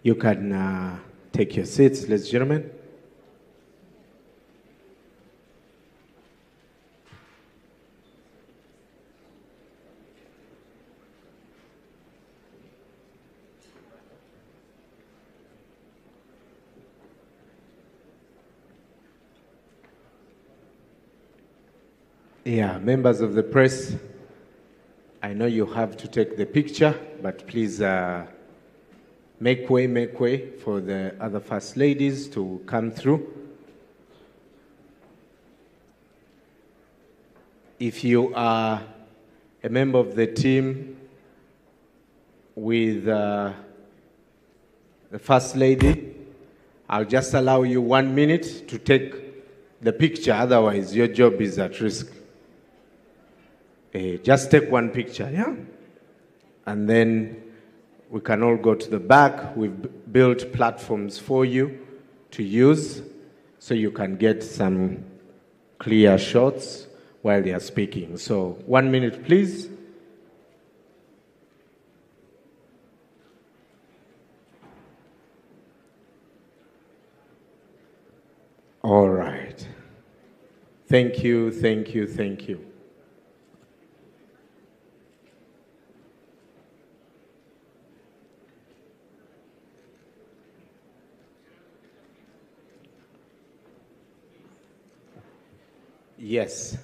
You can take your seats, ladies and gentlemen. Yeah, members of the press, I know you have to take the picture, but please make way for the other first ladies to come through. If you are a member of the team with the first lady, I'll just allow you 1 minute to take the picture, otherwise your job is at risk. Just take one picture, yeah? And then we can all go to the back. We've built platforms for you to use so you can get some clear shots while they are speaking. So 1 minute, please. All right. Thank you, thank you, thank you. Yes.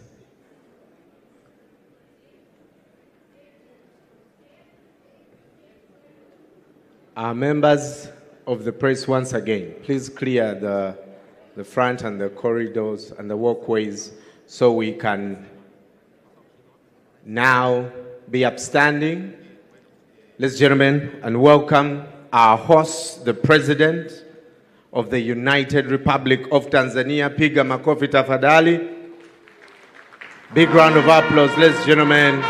Our members of the press, once again, please clear the front and the corridors and the walkways so we can now be upstanding. Ladies and gentlemen, and welcome our host, the President of the United Republic of Tanzania. Piga makofi tafadhali. Big round of applause, ladies and gentlemen.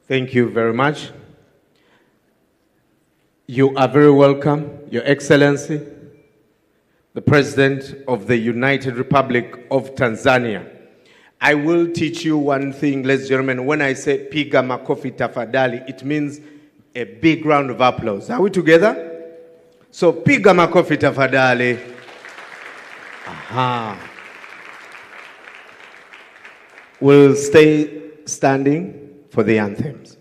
Thank you very much. You are very welcome, Your Excellency, the President of the United Republic of Tanzania. I will teach you one thing, ladies and gentlemen. When I say piga makofi tafadhali, it means a big round of applause. Are we together? So piga makofi tafadhali. Aha. We'll stay standing for the anthems.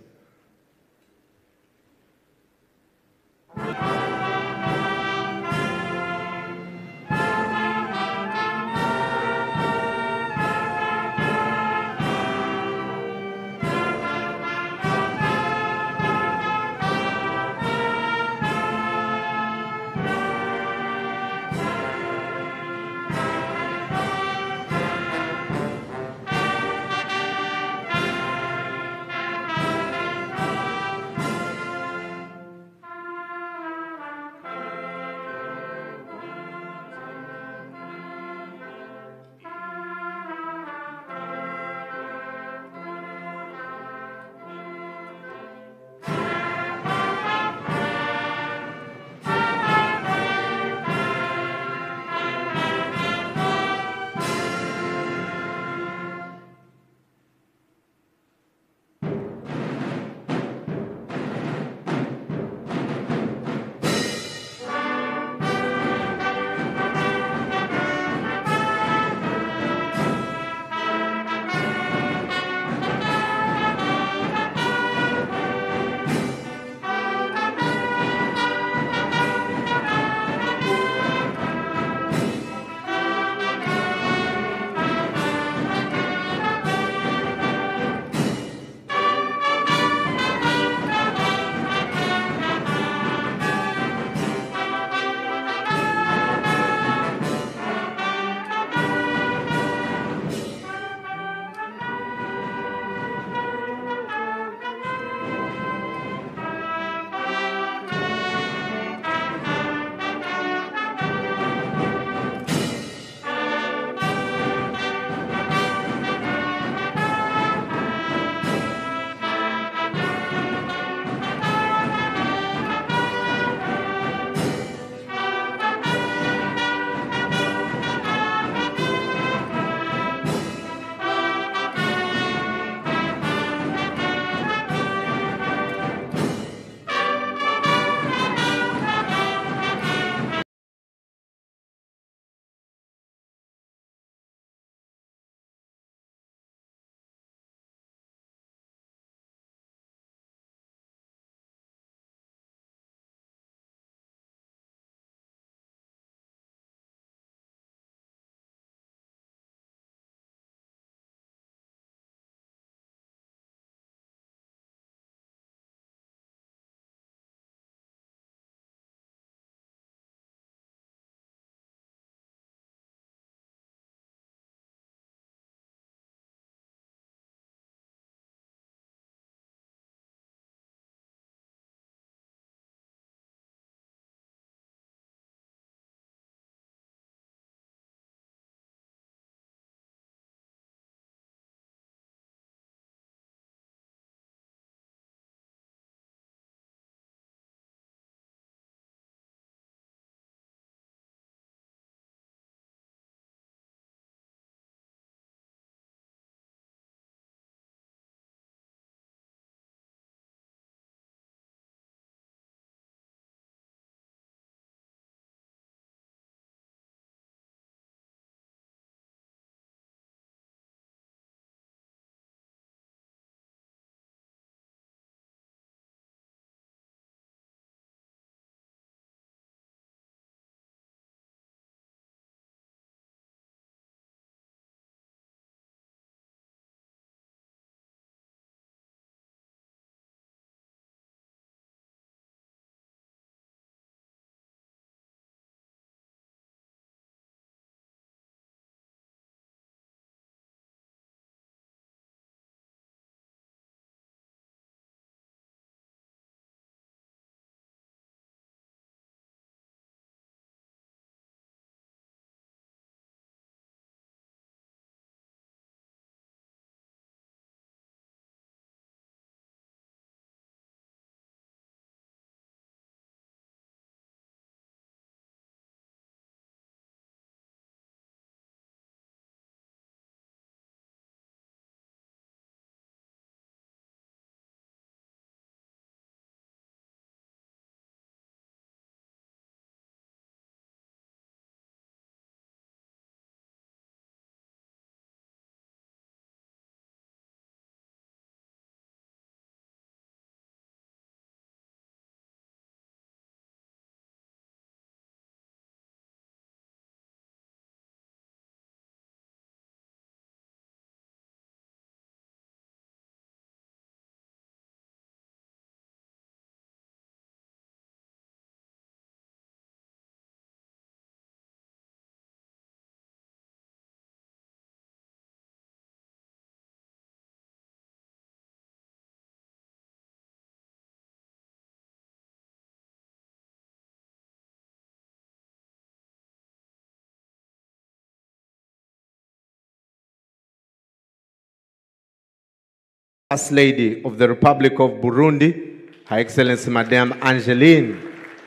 First Lady of the Republic of Burundi, Her Excellency Madame Angeline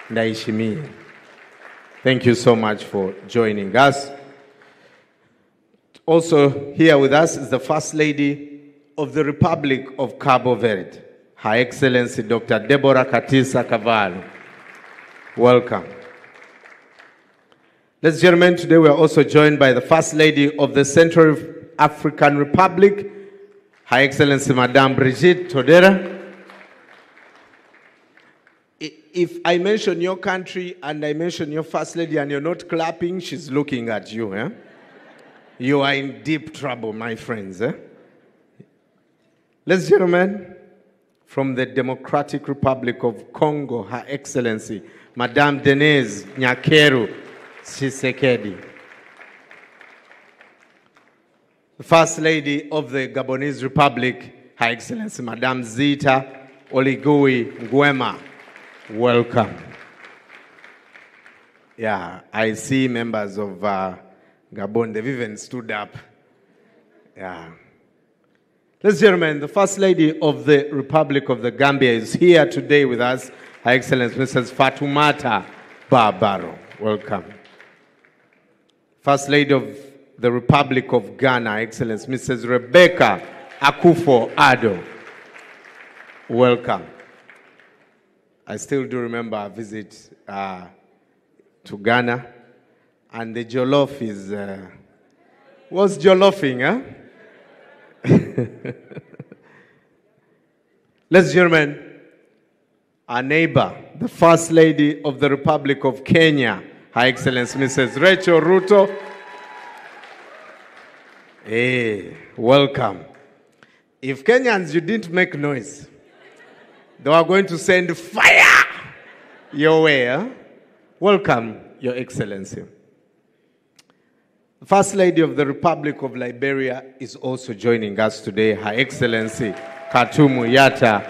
Ndayishimiye. Thank you so much for joining us. Also here with us is the First Lady of the Republic of Cabo Verde, Her Excellency Dr. Deborah Katisa Carvalho. Welcome. Ladies and gentlemen, today we are also joined by the First Lady of the Central African Republic, Her Excellency Madame Brigitte Todera. If I mention your country and I mention your First Lady and you're not clapping, she's looking at you. Eh? You are in deep trouble, my friends. Eh? Ladies and gentlemen, from the Democratic Republic of Congo, Her Excellency Madame Denise Nyakeru Tshisekedi. The First Lady of the Gabonese Republic, Her Excellency Madame Zita Oligui Nguema. Welcome. Yeah, I see members of Gabon, they've even stood up. Yeah. Ladies and gentlemen, the First Lady of the Republic of the Gambia is here today with us, Her Excellency Mrs. Fatoumata Barbaro. Welcome. First Lady of the Republic of Ghana, Her Excellency Mrs. Rebecca Akufo-Addo. Welcome. I still do remember a visit to Ghana, and the jollof is, was jollofing, huh? Ladies and gentlemen, our neighbor, the First Lady of the Republic of Kenya, Her Excellency Mrs. Rachel Ruto. Hey, welcome. If Kenyans, you didn't make noise, they were going to send fire your way. Huh? Welcome, Your Excellency. The First Lady of the Republic of Liberia is also joining us today, Her Excellency Katumu Yata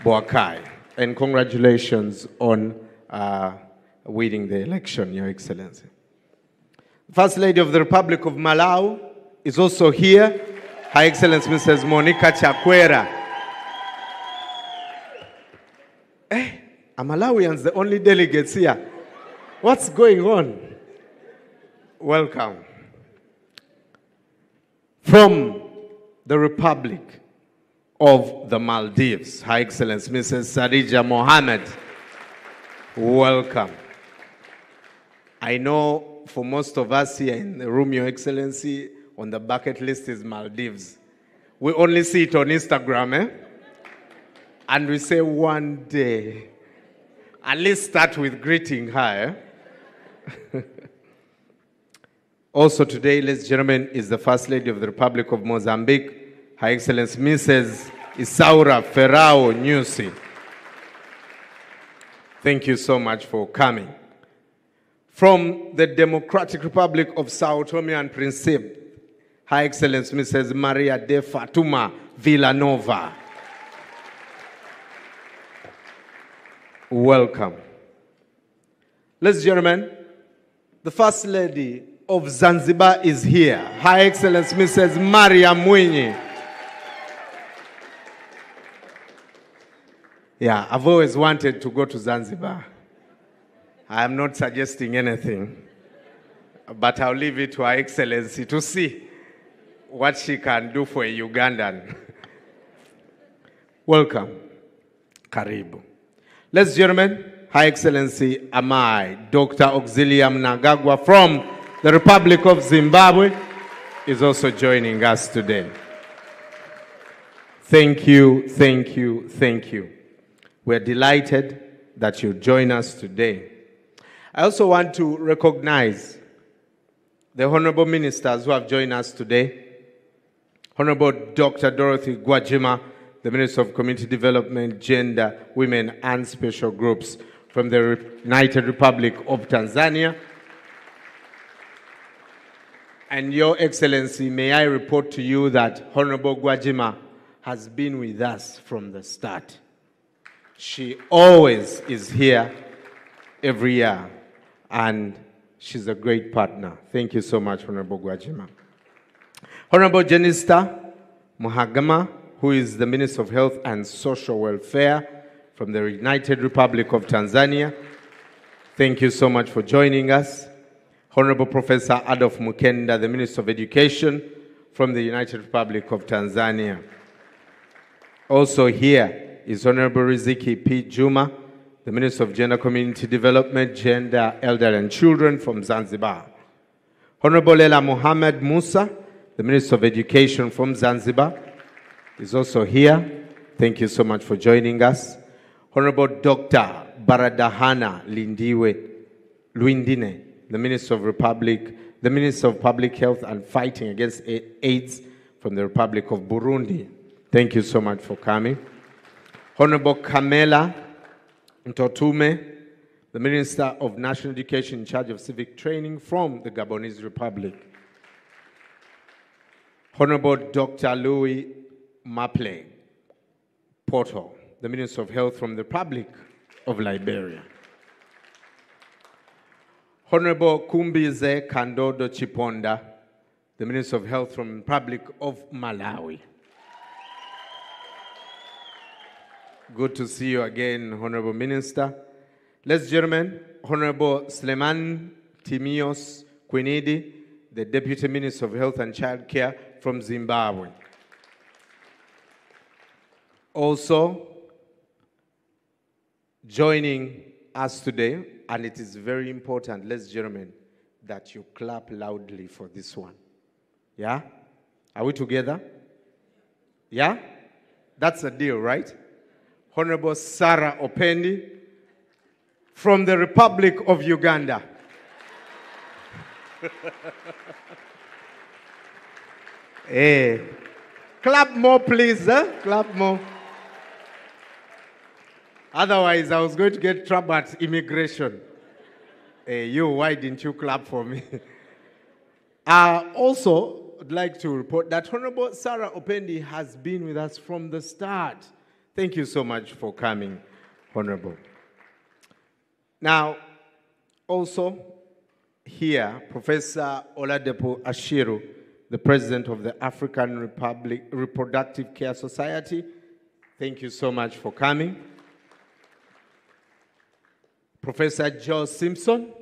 Boakai. And congratulations on winning the election, Your Excellency. The First Lady of the Republic of Malawi is also here, Her Excellency Mrs. Monica Chakwera. Are Malawians the only delegates here? What's going on? Welcome. From the Republic of the Maldives, Her Excellency Mrs. Sarija Mohammed. Welcome. I know for most of us here in the room, Your Excellency, on the bucket list is Maldives. We only see it on Instagram, eh? And we say one day, at least start with greeting her. Eh? Also today, ladies and gentlemen, is the First Lady of the Republic of Mozambique, Her Excellency Mrs. Isaura Ferrao Nyusi. Thank you so much for coming. From the Democratic Republic of Sao Tome and Principe, Her Excellency Mrs. Maria de Fatuma Villanova. Welcome. Ladies and gentlemen, the First Lady of Zanzibar is here, Her Excellency Mrs. Maria Mwinyi. Yeah, I've always wanted to go to Zanzibar. I am not suggesting anything, but I'll leave it to Her Excellency to see what she can do for a Ugandan. Welcome. Karibu. Ladies and gentlemen, Her Excellency Amai, Dr. Auxilia Mnangagwa from the Republic of Zimbabwe is also joining us today. Thank you, thank you, thank you. We're delighted that you join us today. I also want to recognize the honorable ministers who have joined us today. Honorable Dr. Dorothy Gwajima, the Minister of Community Development, Gender, Women, and Special Groups from the United Republic of Tanzania. And Your Excellency, may I report to you that Honorable Gwajima has been with us from the start. She always is here every year, and she's a great partner. Thank you so much, Honorable Gwajima. Honorable Jenista Muhagama, who is the Minister of Health and Social Welfare from the United Republic of Tanzania. Thank you so much for joining us. Honorable Professor Adolf Mukenda, the Minister of Education from the United Republic of Tanzania. Also here is Honorable Riziki P. Juma, the Minister of Gender Community Development, Gender, Elder and Children from Zanzibar. Honorable Leila Mohammed Musa, the Minister of Education from Zanzibar, is also here. Thank you so much for joining us. Honorable Dr. Baradahana Luindine, the Minister of Public Health and Fighting Against AIDS from the Republic of Burundi. Thank you so much for coming. Honorable Kamela Ntotume, the Minister of National Education in charge of civic training from the Gabonese Republic. Honorable Dr. Louis Maple Porto, the Minister of Health from the Republic of Liberia. Honorable Kumbize Kandodo Chiponda, the Minister of Health from the Republic of Malawi. Good to see you again, Honorable Minister. Ladies and gentlemen, Honorable Sleman Timios Quinidi, the Deputy Minister of Health and Child Care from Zimbabwe. Also, joining us today, and it is very important, ladies and gentlemen, that you clap loudly for this one. Yeah? Are we together? Yeah? That's a deal, right? Honorable Sarah Opendi from the Republic of Uganda. Hey. Clap more, please. Huh? Clap more. Otherwise, I was going to get trouble at immigration. Hey, you, why didn't you clap for me? Also, I'd like to report that Honorable Sarah Opendi has been with us from the start. Thank you so much for coming, Honorable. Now, also here, Professor Oladepo Ashiru, the President of the African Reproductive Care Society. Thank you so much for coming. Professor Joe Simpson,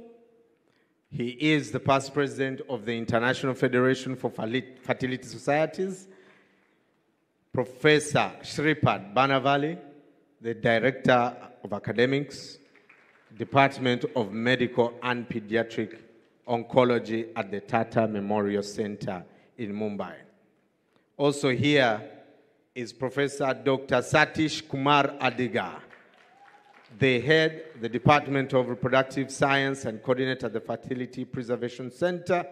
he is the past president of the International Federation for Fertility Societies. Professor Shripad Banavali, the Director of Academics, Department of Medical and Pediatric Oncology at the Tata Memorial Center in Mumbai. Also here is Professor Dr. Satish Kumar Adiga, the head, the Department of Reproductive Science and coordinator at the Fertility Preservation Center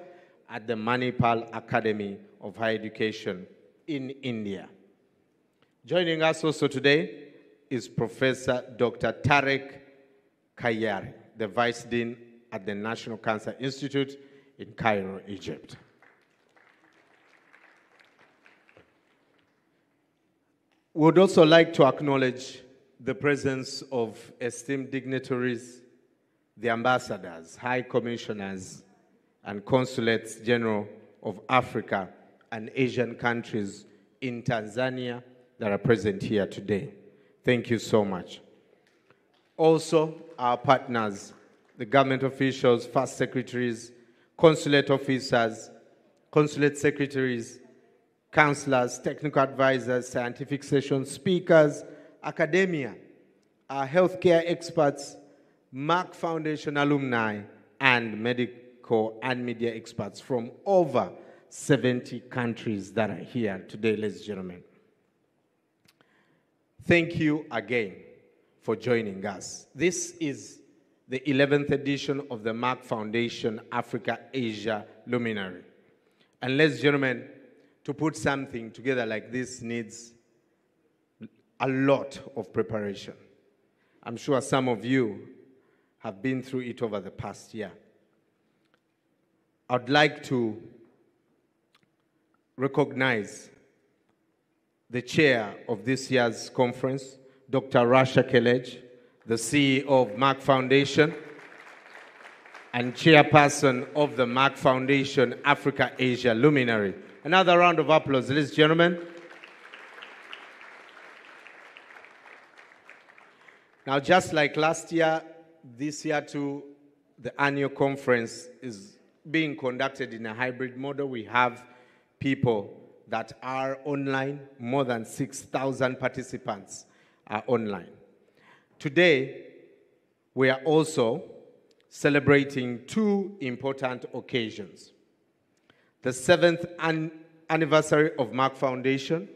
at the Manipal Academy of Higher Education in India. Joining us also today is Professor Dr. Tarek Kayari, the Vice Dean at the National Cancer Institute in Cairo, Egypt. We would also like to acknowledge the presence of esteemed dignitaries, the ambassadors, high commissioners, and consulates general of Africa and Asian countries in Tanzania that are present here today. Thank you so much. Also, our partners, the government officials, first secretaries, consulate officers, consulate secretaries, counselors, technical advisors, scientific session speakers, academia, our healthcare experts, Merck Foundation alumni, and medical and media experts from over 70 countries that are here today, ladies and gentlemen. Thank you again for joining us. This is the 11th edition of the Merck Foundation Africa-Asia Luminary. And ladies and gentlemen, to put something together like this needs a lot of preparation. I'm sure some of you have been through it over the past year. I'd like to recognize the chair of this year's conference, Dr. Rasha Kelej, the CEO of Merck Foundation, and chairperson of the Merck Foundation Africa-Asia Luminary. Another round of applause, ladies and gentlemen. Now, just like last year, this year too, the annual conference is being conducted in a hybrid model. We have people that are online. More than 6,000 participants are online. Today, we are also celebrating two important occasions. The 7th anniversary of Merck Foundation,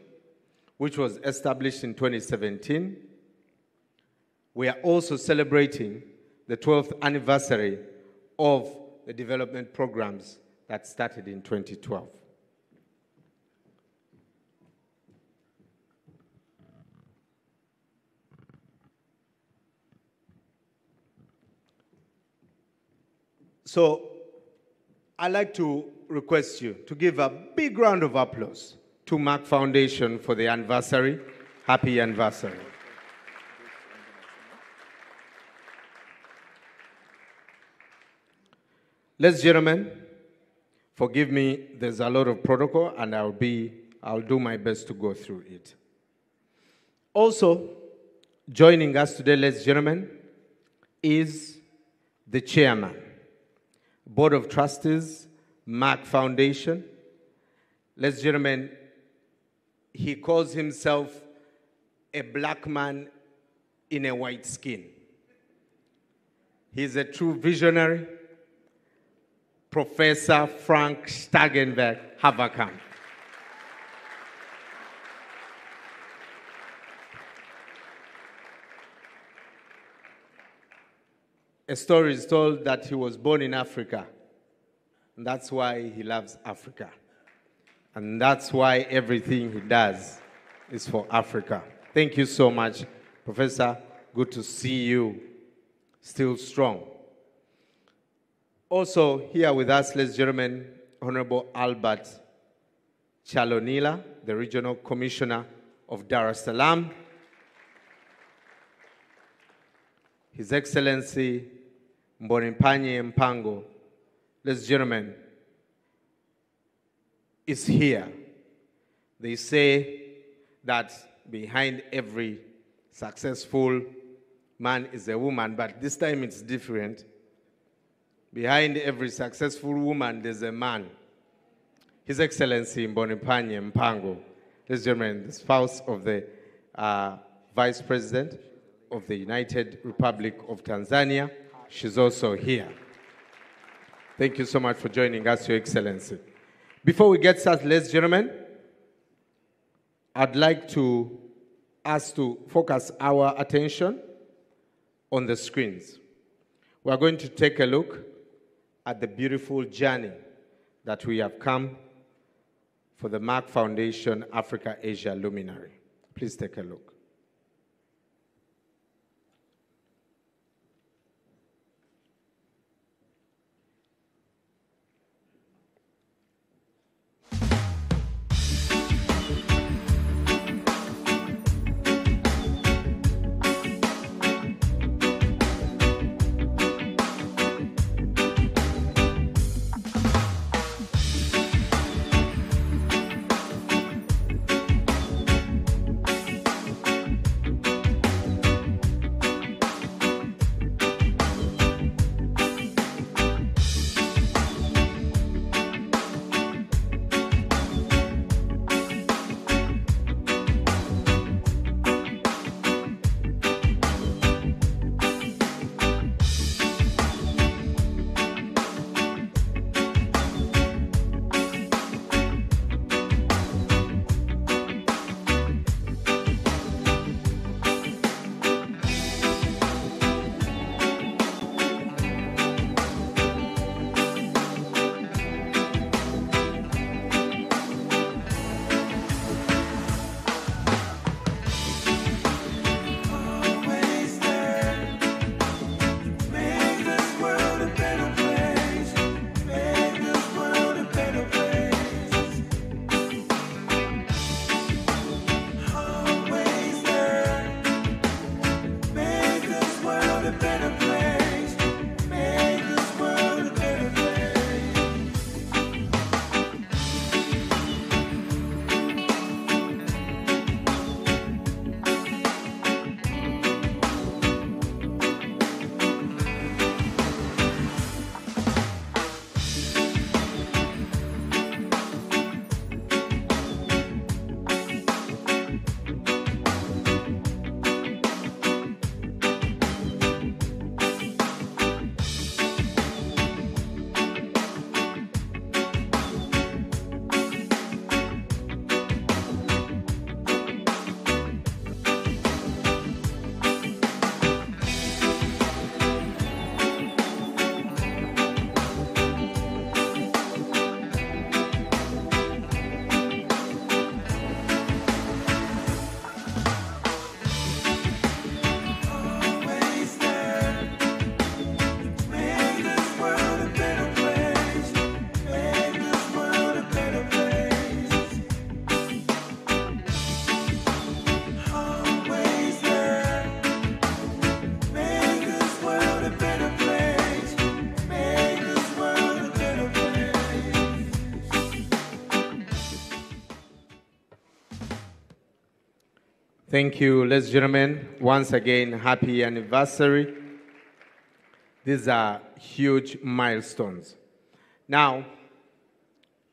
which was established in 2017. We are also celebrating the 12th anniversary of the development programs that started in 2012. So I'd like to request you to give a big round of applause to Merck Foundation for the anniversary. Happy anniversary. Ladies and gentlemen, forgive me, there's a lot of protocol and I'll do my best to go through it. Also, joining us today, ladies and gentlemen, is the chairman, Board of Trustees, Merck Foundation. Ladies and gentlemen, he calls himself a black man in a white skin. He's a true visionary. Professor Frank Stagenberg, have a come. A story is told that he was born in Africa, and that's why he loves Africa. And that's why everything he does is for Africa. Thank you so much, Professor. Good to see you still strong. Also here with us, ladies and gentlemen, Honorable Albert Chalonila, the Regional Commissioner of Dar es Salaam. His Excellency Mbonimpanye Mpango, ladies and gentlemen, is here. They say that behind every successful man is a woman, but this time it's different. Behind every successful woman, there's a man. His Excellency Mbonimpanye Mpango, ladies and gentlemen, the spouse of the Vice President of the United Republic of Tanzania. She's also here. Thank you so much for joining us, Your Excellency. Before we get started, ladies and gentlemen, I'd like us to focus our attention on the screens. We're going to take a look at the beautiful journey that we have come for the Merck Foundation Africa-Asia Luminary. Please take a look. Thank you, ladies and gentlemen. Once again, happy anniversary. These are huge milestones. Now,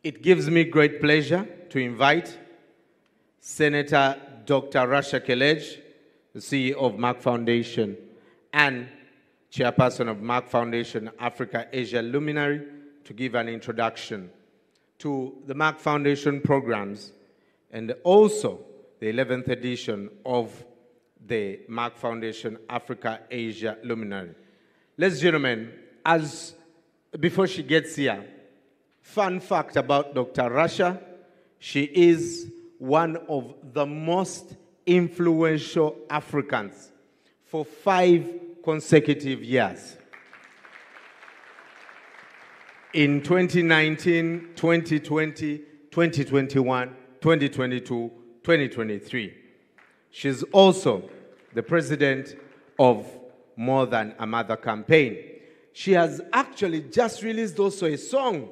it gives me great pleasure to invite Senator Dr. Rasha Kelej, the CEO of Merck Foundation and Chairperson of Merck Foundation Africa Asia Luminary, to give an introduction to the Merck Foundation programs and also the 11th edition of the Merck Foundation Africa Asia Luminary. Ladies and gentlemen, before she gets here, fun fact about Dr. Rasha, she is one of the most influential Africans for 5 consecutive years. In 2019, 2020, 2021, 2022, 2023. She's also the president of More Than a Mother campaign. She has actually just released also a song.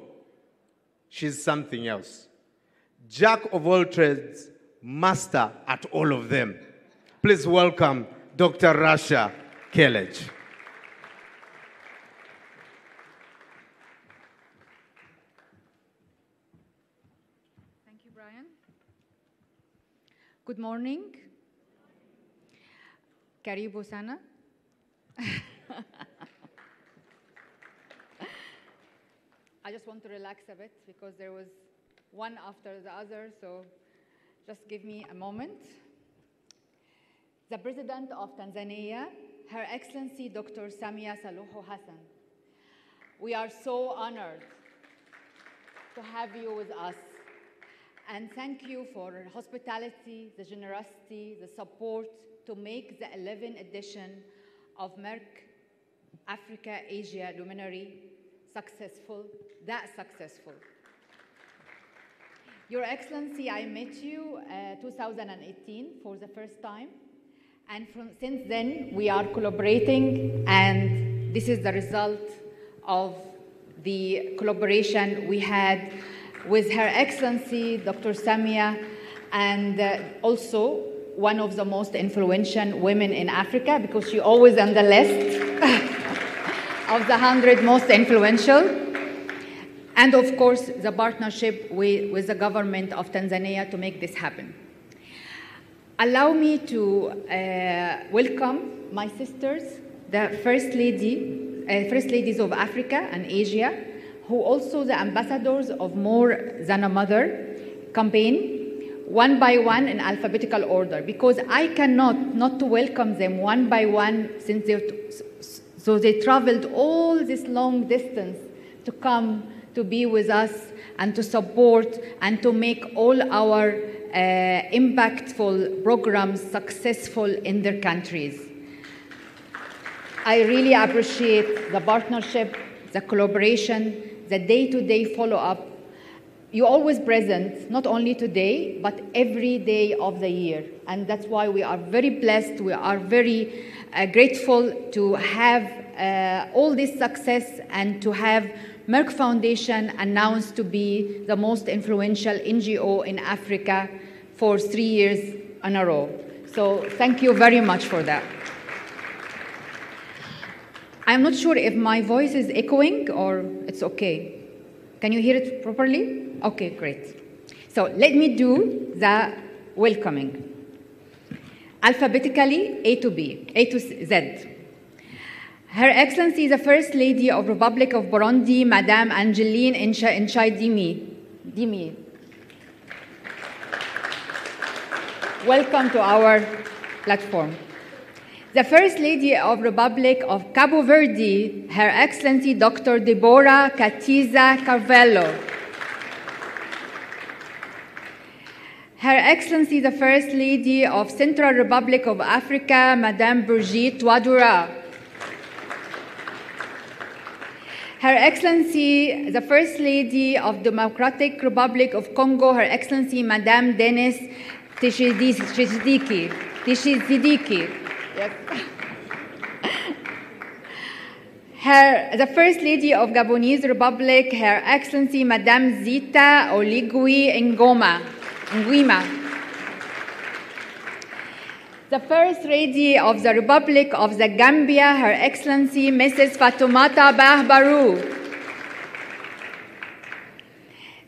She's something else. Jack of all trades, master at all of them. Please welcome Dr. Rasha Kelej. Thank you, Brian. Good morning. Karibu sana. I just want to relax a bit because there was one after the other, so just give me a moment. The President of Tanzania, Her Excellency Dr. Samia Suluhu Hassan, we are so honored to have you with us. And thank you for your hospitality, the generosity, the support to make the 11th edition of Merck Africa Asia Luminary successful, that successful. Your Excellency, I met you 2018 for the first time. And since then, we are collaborating, and this is the result of the collaboration we had with Her Excellency, Dr. Samia, and also one of the most influential women in Africa, because she's always on the list of the 100 most influential. And of course, the partnership with the government of Tanzania to make this happen. Allow me to welcome my sisters, the First Ladies of Africa and Asia, who also the ambassadors of More Than a Mother campaign, one by one in alphabetical order, because I cannot not to welcome them one by one, since they traveled all this long distance to come to be with us and to support and to make all our impactful programs successful in their countries. I really appreciate the partnership, the collaboration, the day-to-day follow-up. You're always present, not only today, but every day of the year. And that's why we are very blessed, we are very grateful to have all this success and to have Merck Foundation announced to be the most influential NGO in Africa for 3 years in a row. So thank you very much for that. I'm not sure if my voice is echoing or it's okay. Can you hear it properly? Okay, great. So let me do the welcoming. Alphabetically, A to Z. Her Excellency, the First Lady of Republic of Burundi, Madame Angeline Dimi. Welcome to our platform. The First Lady of Republic of Cabo Verde, Her Excellency Dr. Deborah Katiza Carvalho. Her Excellency the First Lady of Central Republic of Africa, Madame Brigitte Ouattara. Her Excellency the First Lady of Democratic Republic of Congo, Her Excellency Madame Denis Tshisekedi. Yes. The First Lady of Gabonese Republic, Her Excellency Madame Zita Oligui Nguema. the First Lady of the Republic of the Gambia, Her Excellency Mrs. Fatoumata Bah Barrow.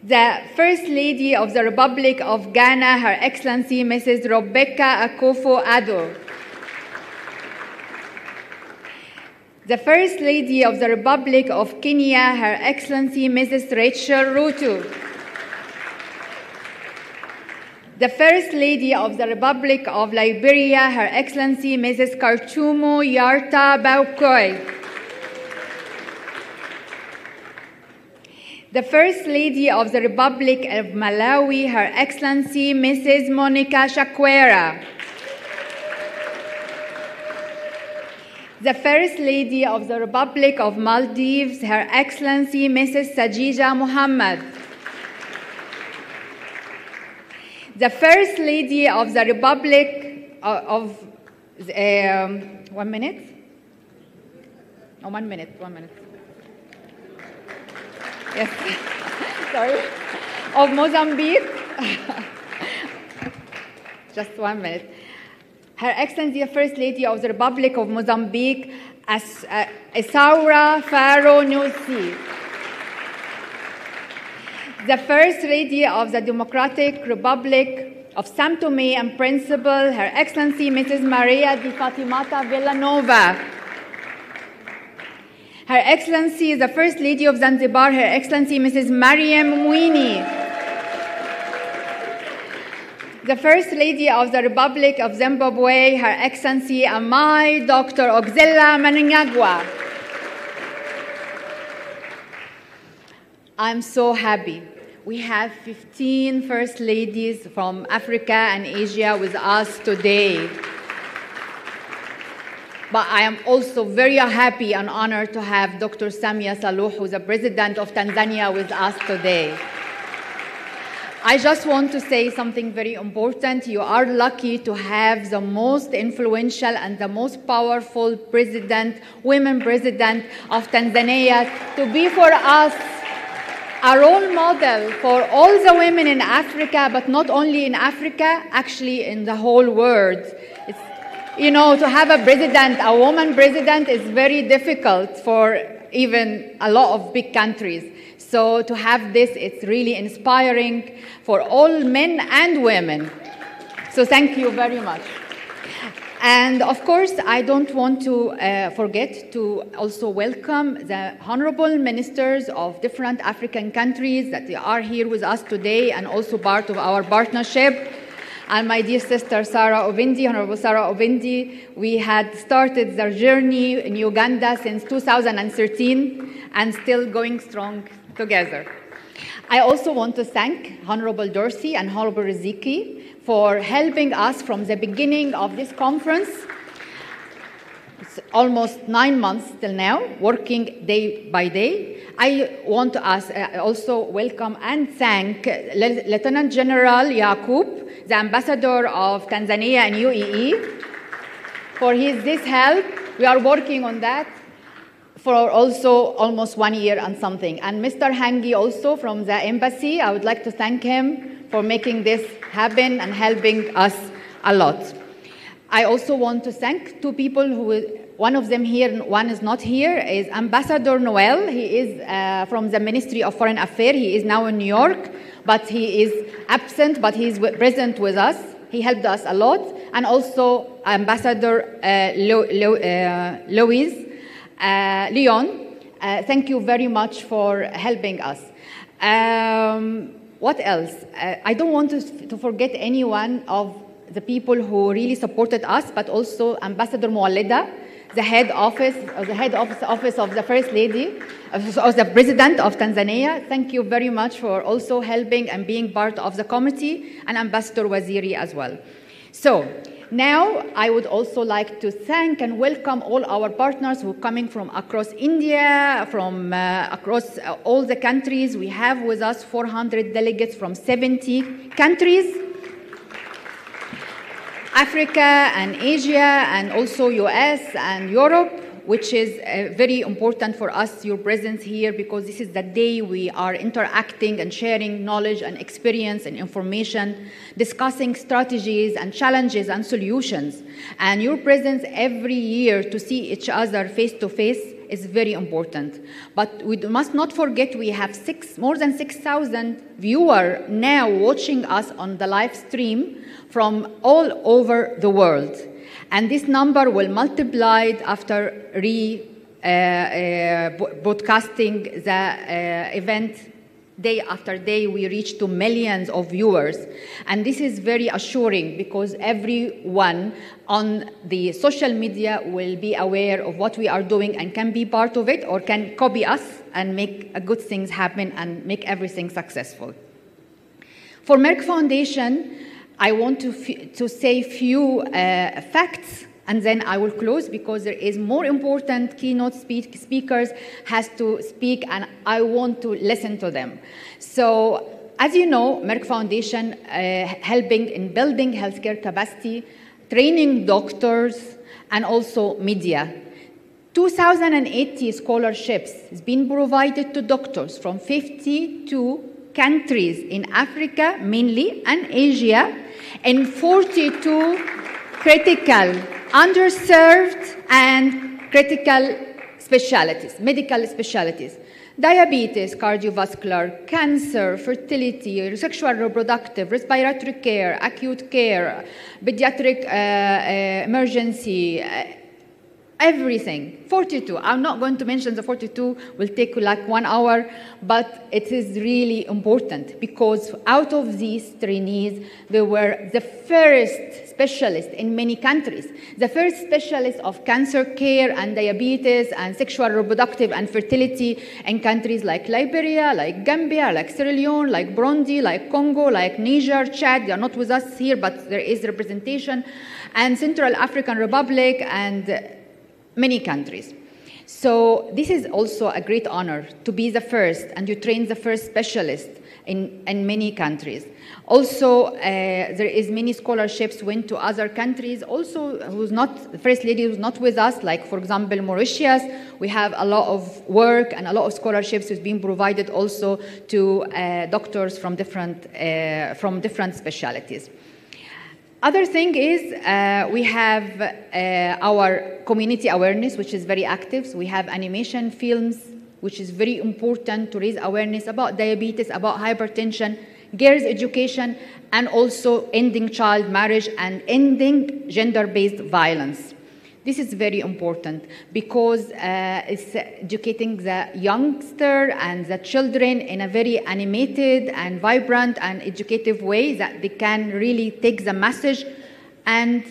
The First Lady of the Republic of Ghana, Her Excellency Mrs. Rebecca Akufo-Addo. The First Lady of the Republic of Kenya, Her Excellency Mrs. Rachel Ruto. The First Lady of the Republic of Liberia, Her Excellency Mrs. Kartumo Yarta Baukoi. The First Lady of the Republic of Malawi, Her Excellency Mrs. Monica Chakwera. The First Lady of the Republic of Maldives, Her Excellency Mrs. Sajida Muhammad. The First Lady of the Republic of 1 minute? Oh, 1 minute, 1 minute. Yes, sorry. Of Mozambique. Just 1 minute. Her Excellency, the First Lady of the Republic of Mozambique, Isaura Faro Nussi. The First Lady of the Democratic Republic of São Tomé and Principe, Her Excellency Mrs. Maria de Fatimata Villanova. Her Excellency, the First Lady of Zanzibar, Her Excellency Mrs. Mariam Mwini. The First Lady of the Republic of Zimbabwe, Her Excellency Amai Dr. Oxella Mnangagwa. I'm so happy. We have 15 First Ladies from Africa and Asia with us today. But I am also very happy and honored to have Dr. Samia Suluhu, the President of Tanzania, with us today. I just want to say something very important. You are lucky to have the most influential and the most powerful president, women president of Tanzania, to be for us a role model for all the women in Africa, but not only in Africa, actually in the whole world. It's, you know, to have a president, a woman president, is very difficult for even a lot of big countries. So to have this, it's really inspiring for all men and women. So thank you very much. And of course, I don't want to forget to also welcome the honorable ministers of different African countries that they are here with us today and also part of our partnership. And my dear sister Sarah Ovindi, Honorable Sarah Ovindi, we had started the journey in Uganda since 2013 and still going strong together. I also want to thank Honorable Dorsey and Honorable Riziki for helping us from the beginning of this conference. It's almost 9 months till now, working day by day. I want to also welcome and thank Lieutenant General Yaqub, the Ambassador of Tanzania and UAE, for this help. We are working on that for also almost 1 year and something. And Mr. Hangi also from the embassy, I would like to thank him for making this happen and helping us a lot. I also want to thank two people who, one of them here, one is not here, is Ambassador Noel. He is from the Ministry of Foreign Affairs. He is now in New York, but he is absent, but he is present with us. He helped us a lot. And also Ambassador Leon, thank you very much for helping us. What else? I don't want to forget anyone of the people who really supported us, but also Ambassador Muwallida, the head office of the First Lady, of the President of Tanzania. Thank you very much for also helping and being part of the committee, and Ambassador Waziri as well. So now I would also like to thank and welcome all our partners who are coming from across India, from across all the countries. We have with us 400 delegates from 70 countries. Africa and Asia and also US and Europe, which is very important for us, your presence here, because this is the day we are interacting and sharing knowledge and experience and information, discussing strategies and challenges and solutions. And your presence every year to see each other face to face is very important. But we must not forget we have more than 6,000 viewers now watching us on the live stream from all over the world. And this number will multiply after broadcasting the event day after day. We reach to millions of viewers. And this is very assuring because everyone on the social media will be aware of what we are doing and can be part of it or can copy us and make good things happen and make everything successful. For Merck Foundation, I want to say few facts, and then I will close because there is more important keynote speakers has to speak, and I want to listen to them. So, as you know, Merck Foundation helping in building healthcare capacity, training doctors, and also media. 2,080 scholarships has been provided to doctors from 52 countries in Africa, mainly, and Asia, in 42 critical, underserved, and critical specialties, medical specialties. Diabetes, cardiovascular, cancer, fertility, sexual reproductive, respiratory care, acute care, pediatric emergency, everything. 42. I'm not going to mention the 42, will take like 1 hour, but it is really important because out of these trainees, they were the first specialists in many countries, the first specialists of cancer care and diabetes and sexual reproductive and fertility in countries like Liberia, like Gambia, like Sierra Leone, like Burundi, like Congo, like Niger, Chad. They are not with us here, but there is representation, and Central African Republic and many countries. So this is also a great honor to be the first, and you train the first specialist in many countries. Also, there is many scholarships went to other countries. Also, who's not the first lady who's not with us, like for example Mauritius. We have a lot of work and a lot of scholarships is being provided also to doctors from different specialties. Other thing is we have our community awareness, which is very active. So we have animation films, which is very important to raise awareness about diabetes, about hypertension, girls' education, and also ending child marriage and ending gender-based violence. This is very important because it's educating the youngster and the children in a very animated and vibrant and educative way that they can really take the message and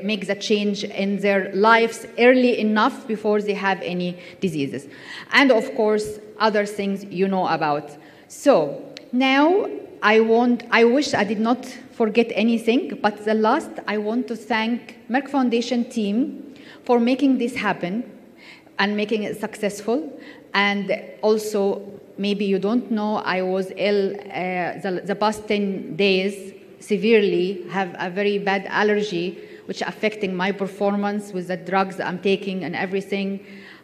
make the change in their lives early enough before they have any diseases. And of course, other things you know about. So now I wish I did not forget anything, but the last, I want to thank Merck Foundation team for making this happen and making it successful. And also, maybe you don't know, I was ill the past 10 days, severely, have a very bad allergy, which affecting my performance with the drugs I'm taking and everything.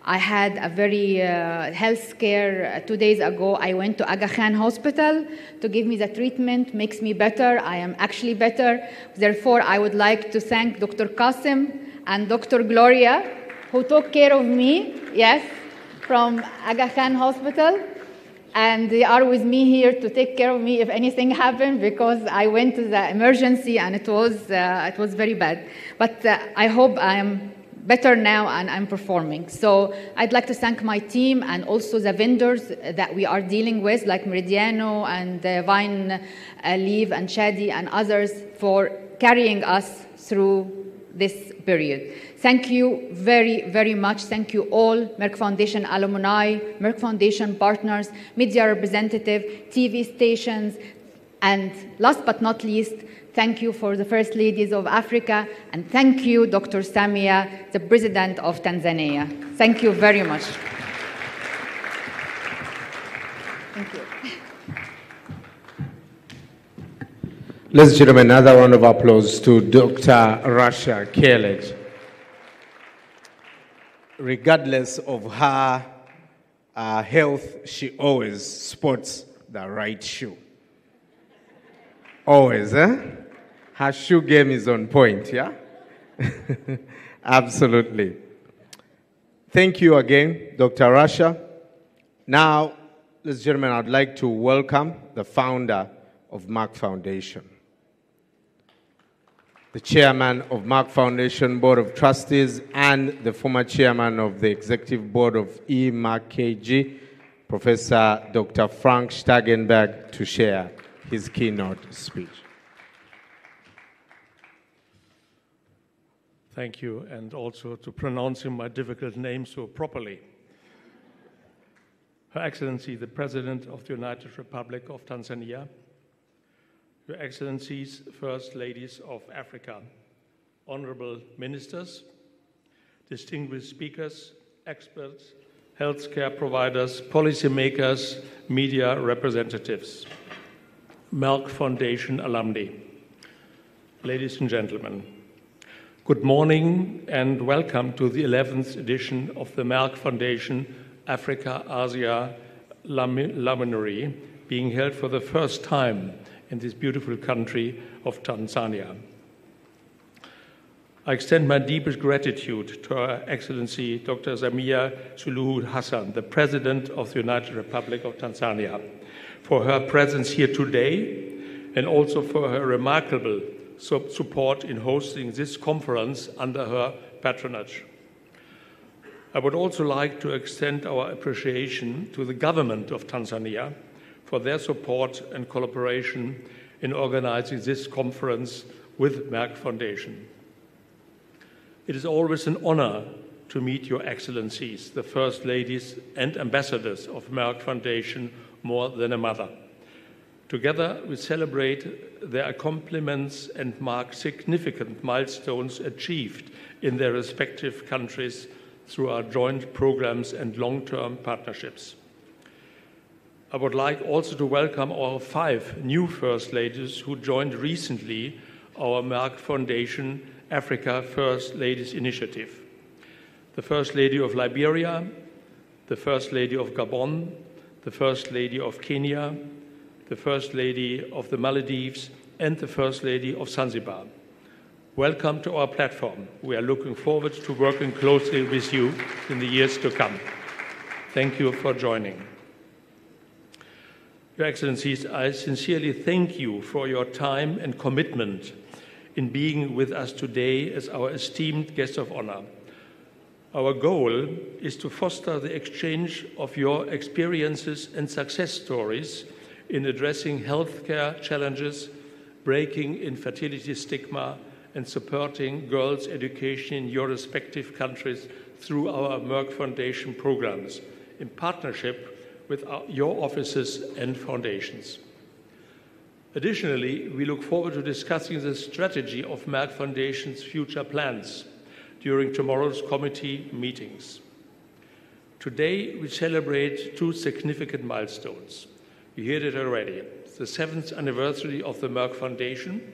I had a very health scare 2 days ago. I went to Aga Khan Hospital to give me the treatment, makes me better. I am actually better. Therefore, I would like to thank Dr. Qasim and Dr. Gloria, who took care of me, yes, from Aga Khan Hospital. And they are with me here to take care of me if anything happened, because I went to the emergency and it was very bad. But I hope I am better now and I'm performing. So I'd like to thank my team and also the vendors that we are dealing with, like Meridiano and Vine Leaf and Shadi and others for carrying us through this period. Thank you very, very much. Thank you all, Merck Foundation alumni, Merck Foundation partners, media representative, TV stations, and last but not least, thank you for the First Ladies of Africa, and thank you, Dr. Samia, the President of Tanzania. Thank you very much. Thank you. Ladies and gentlemen, another round of applause to Dr. Rasha Kelej. regardless of her health, she always sports the right shoe. Always, eh? Her shoe game is on point, yeah? Absolutely. Thank you again, Dr. Rasha. Now, ladies and gentlemen, I'd like to welcome the founder of Merck Foundation, the chairman of Merck Foundation Board of Trustees, and the former chairman of the Executive Board of ELIMU, Professor Dr. Frank Stargenberg, to share his keynote speech. Thank you, and also to pronouncing my difficult name so properly. Her Excellency, the President of the United Republic of Tanzania, Your Excellencies, First Ladies of Africa, Honorable Ministers, distinguished speakers, experts, healthcare providers, policymakers, media representatives, Merck Foundation alumni, ladies and gentlemen, good morning and welcome to the 11th edition of the Merck Foundation Africa-Asia Luminary, being held for the first time in this beautiful country of Tanzania. I extend my deepest gratitude to Her Excellency Dr. Samia Suluhu Hassan, the President of the United Republic of Tanzania, for her presence here today and also for her remarkable support in hosting this conference under her patronage. I would also like to extend our appreciation to the government of Tanzania for their support and collaboration in organizing this conference with Merck Foundation. It is always an honor to meet Your Excellencies, the First Ladies and Ambassadors of Merck Foundation, more than a mother. Together, we celebrate their accomplishments and mark significant milestones achieved in their respective countries through our joint programs and long-term partnerships. I would like also to welcome our 5 new First Ladies who joined recently our Merck Foundation Africa First Ladies Initiative. The First Lady of Liberia, the First Lady of Gabon, the First Lady of Kenya, the First Lady of the Maldives, and the First Lady of Zanzibar. Welcome to our platform. We are looking forward to working closely with you in the years to come. Thank you for joining. Your Excellencies, I sincerely thank you for your time and commitment in being with us today as our esteemed guest of honor. Our goal is to foster the exchange of your experiences and success stories in addressing healthcare challenges, breaking infertility stigma, and supporting girls' education in your respective countries through our Merck Foundation programs, in partnership with your offices and foundations. Additionally, we look forward to discussing the strategy of Merck Foundation's future plans during tomorrow's committee meetings. Today, we celebrate 2 significant milestones. You heard it already, the 7th anniversary of the Merck Foundation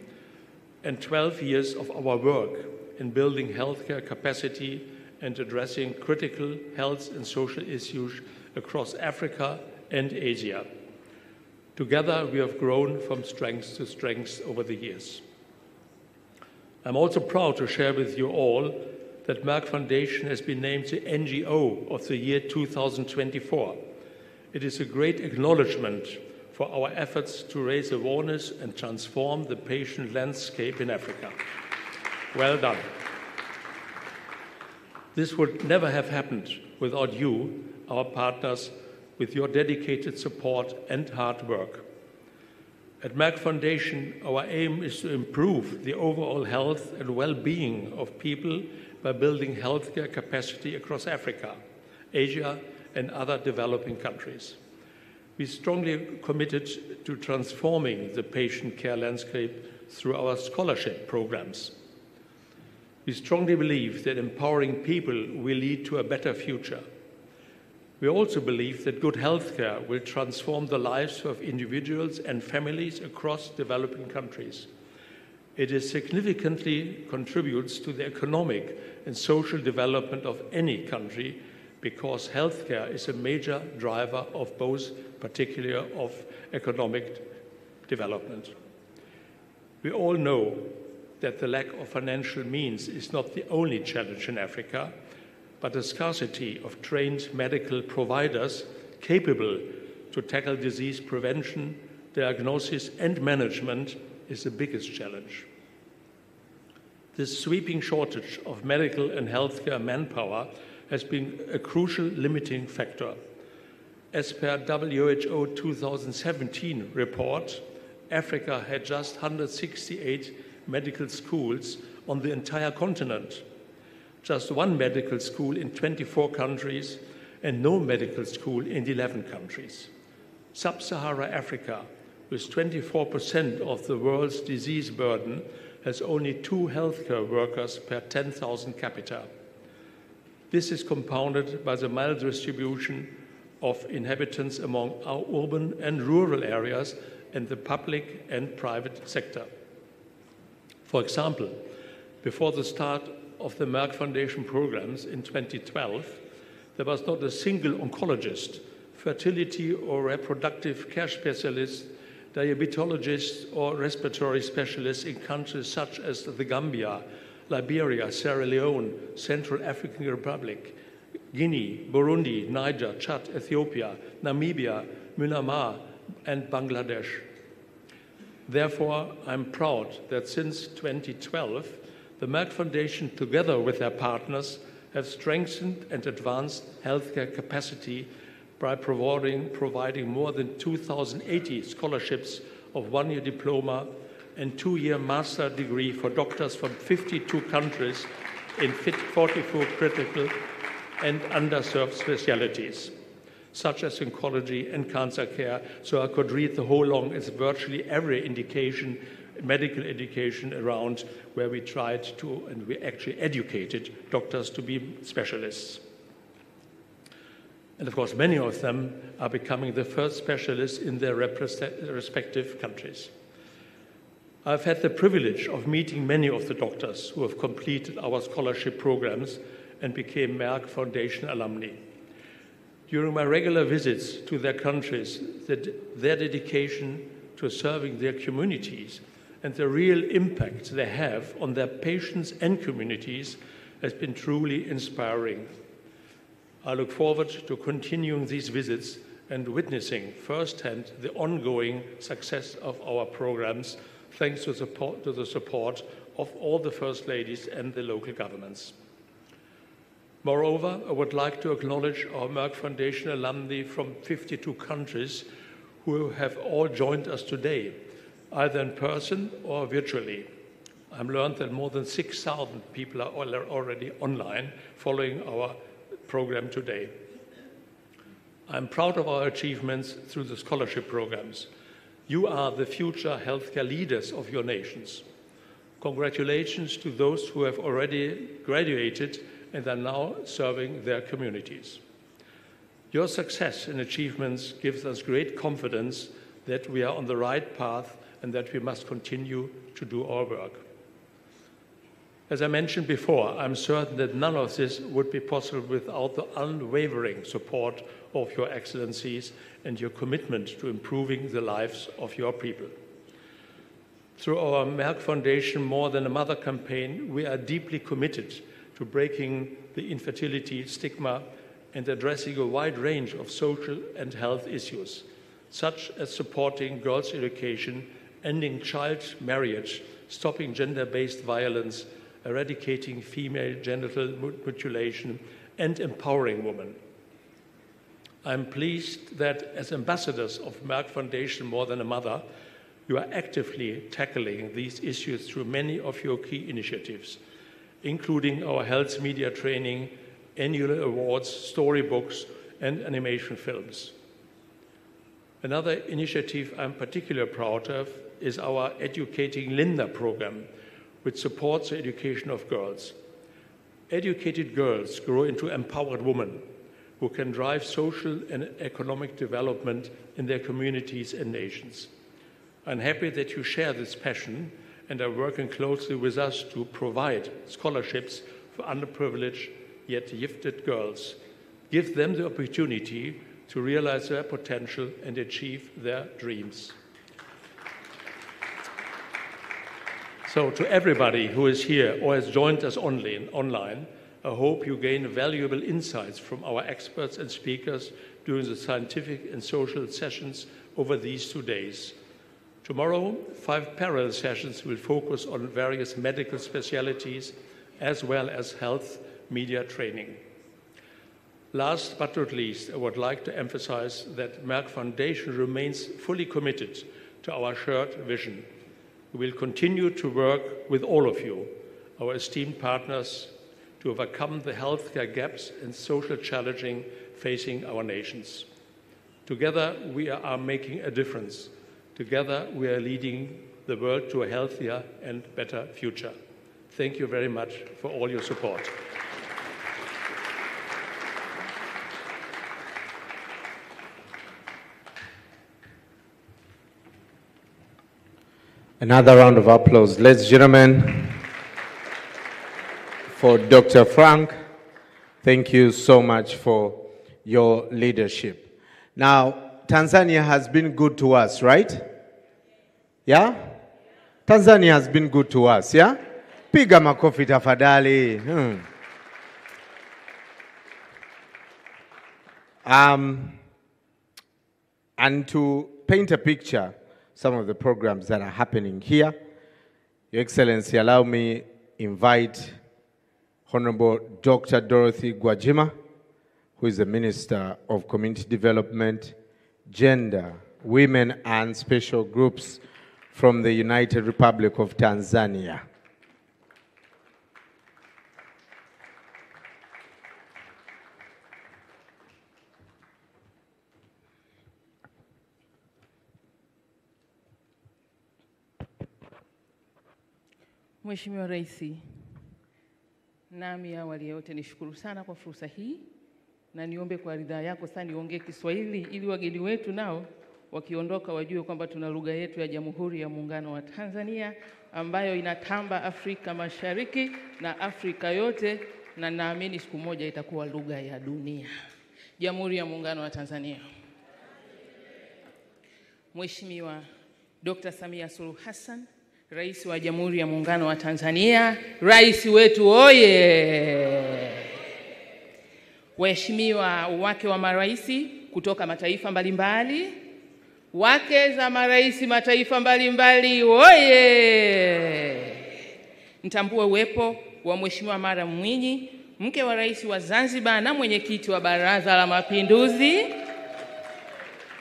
and 12 years of our work in building healthcare capacity and addressing critical health and social issues across Africa and Asia. Together, we have grown from strength to strength over the years. I'm also proud to share with you all that Merck Foundation has been named the NGO of the year 2024. It is a great acknowledgement for our efforts to raise awareness and transform the patient landscape in Africa. Well done. This would never have happened without you, our partners, with your dedicated support and hard work. At Merck Foundation, our aim is to improve the overall health and well-being of people by building healthcare capacity across Africa, Asia, and other developing countries. We strongly committed to transforming the patient care landscape through our scholarship programs. We strongly believe that empowering people will lead to a better future. We also believe that good healthcare will transform the lives of individuals and families across developing countries. It significantly contributes to the economic and social development of any country because healthcare is a major driver of both, particularly of economic development. We all know that the lack of financial means is not the only challenge in Africa, but the scarcity of trained medical providers capable to tackle disease prevention, diagnosis, and management is the biggest challenge. This sweeping shortage of medical and healthcare manpower has been a crucial limiting factor. As per WHO 2017 report, Africa had just 168 medical schools on the entire continent, just one medical school in 24 countries, and no medical school in 11 countries. Sub-Saharan Africa, with 24% of the world's disease burden, has only 2 healthcare workers per 10,000 capita. This is compounded by the maldistribution of inhabitants among our urban and rural areas and the public and private sector. For example, before the start of the Merck Foundation programs in 2012, there was not a single oncologist, fertility or reproductive care specialist, diabetologist or respiratory specialist in countries such as the Gambia, Liberia, Sierra Leone, Central African Republic, Guinea, Burundi, Niger, Chad, Ethiopia, Namibia, Myanmar, and Bangladesh. Therefore, I'm proud that since 2012, the Merck Foundation, together with their partners, have strengthened and advanced healthcare capacity by providing more than 2,080 scholarships of 1-year diploma and 2-year master degree for doctors from 52 countries in 44 critical and underserved specialties, such as oncology and cancer care. So I could read the whole long, it's virtually every indication, medical education around where we tried to, and we actually educated doctors to be specialists. And of course, many of them are becoming the first specialists in their respective countries. I've had the privilege of meeting many of the doctors who have completed our scholarship programs and became Merck Foundation alumni. During my regular visits to their countries, their dedication to serving their communities and the real impact they have on their patients and communities has been truly inspiring. I look forward to continuing these visits and witnessing firsthand the ongoing success of our programs, thanks to the support of all the First Ladies and the local governments. Moreover, I would like to acknowledge our Merck Foundation alumni from 52 countries who have all joined us today, either in person or virtually. I've learned that more than 6,000 people are already online following our program today. I'm proud of our achievements through the scholarship programs. You are the future healthcare leaders of your nations. Congratulations to those who have already graduated and are now serving their communities. Your success and achievements gives us great confidence that we are on the right path and that we must continue to do our work. As I mentioned before, I'm certain that none of this would be possible without the unwavering support of your excellencies and your commitment to improving the lives of your people. Through our Merck Foundation More Than a Mother campaign, we are deeply committed to breaking the infertility stigma and addressing a wide range of social and health issues, such as supporting girls' education, ending child marriage, stopping gender-based violence, eradicating female genital mutilation, and empowering women. I'm pleased that as ambassadors of Merck Foundation More Than a Mother, you are actively tackling these issues through many of your key initiatives, including our health media training, annual awards, storybooks, and animation films. Another initiative I'm particularly proud of is our Educating Linda program, which supports the education of girls. Educated girls grow into empowered women who can drive social and economic development in their communities and nations. I'm happy that you share this passion and are working closely with us to provide scholarships for underprivileged yet gifted girls. Give them the opportunity to realize their potential and achieve their dreams. So to everybody who is here or has joined us online, I hope you gain valuable insights from our experts and speakers during the scientific and social sessions over these 2 days. Tomorrow, 5 parallel sessions will focus on various medical specialties as well as health media training. Last but not least, I would like to emphasize that Merck Foundation remains fully committed to our shared vision. We will continue to work with all of you, our esteemed partners, to overcome the healthcare gaps and social challenges facing our nations. Together, we are making a difference. Together, we are leading the world to a healthier and better future. Thank you very much for all your support. Another round of applause, ladies and gentlemen, for Dr. Frank. Thank you so much for your leadership. Now, Tanzania has been good to us, right? Yeah? Tanzania has been good to us, yeah? Piga makofi tafadhali. And to paint a picture, some of the programs that are happening here, Your Excellency, allow me invite Honorable Dr. Dorothy Gwajima, who is the Minister of Community Development, Gender, Women and Special Groups from the United Republic of Tanzania. Mheshimiwa Rais, nami awali yote nishukuru sana kwa fursa hii na niombe kwa ridhaa yako sana niongee Kiswahili ili wageni wetu nao wakiondoka wajue kwamba tuna lugha yetu ya Jamhuri ya Muungano wa Tanzania ambayo inatamba Afrika Mashariki na Afrika yote, na naamini siku moja itakuwa lugha ya dunia. Jamhuri ya Muungano wa Tanzania. Mheshimiwa Dr. Samia Suluhu Hassan, Rais wa Jamhuri ya Muungano wa Tanzania, rais wetu oye! Waheshimiwa wake wa maraisi kutoka mataifa mbalimbali, wake za maraisi mataifa mbalimbali oye! Nitambue uwepo wa Mheshimiwa Mara Mwinyi, mke wa rais wa Zanzibar na mwenyekiti wa Baraza la Mapinduzi,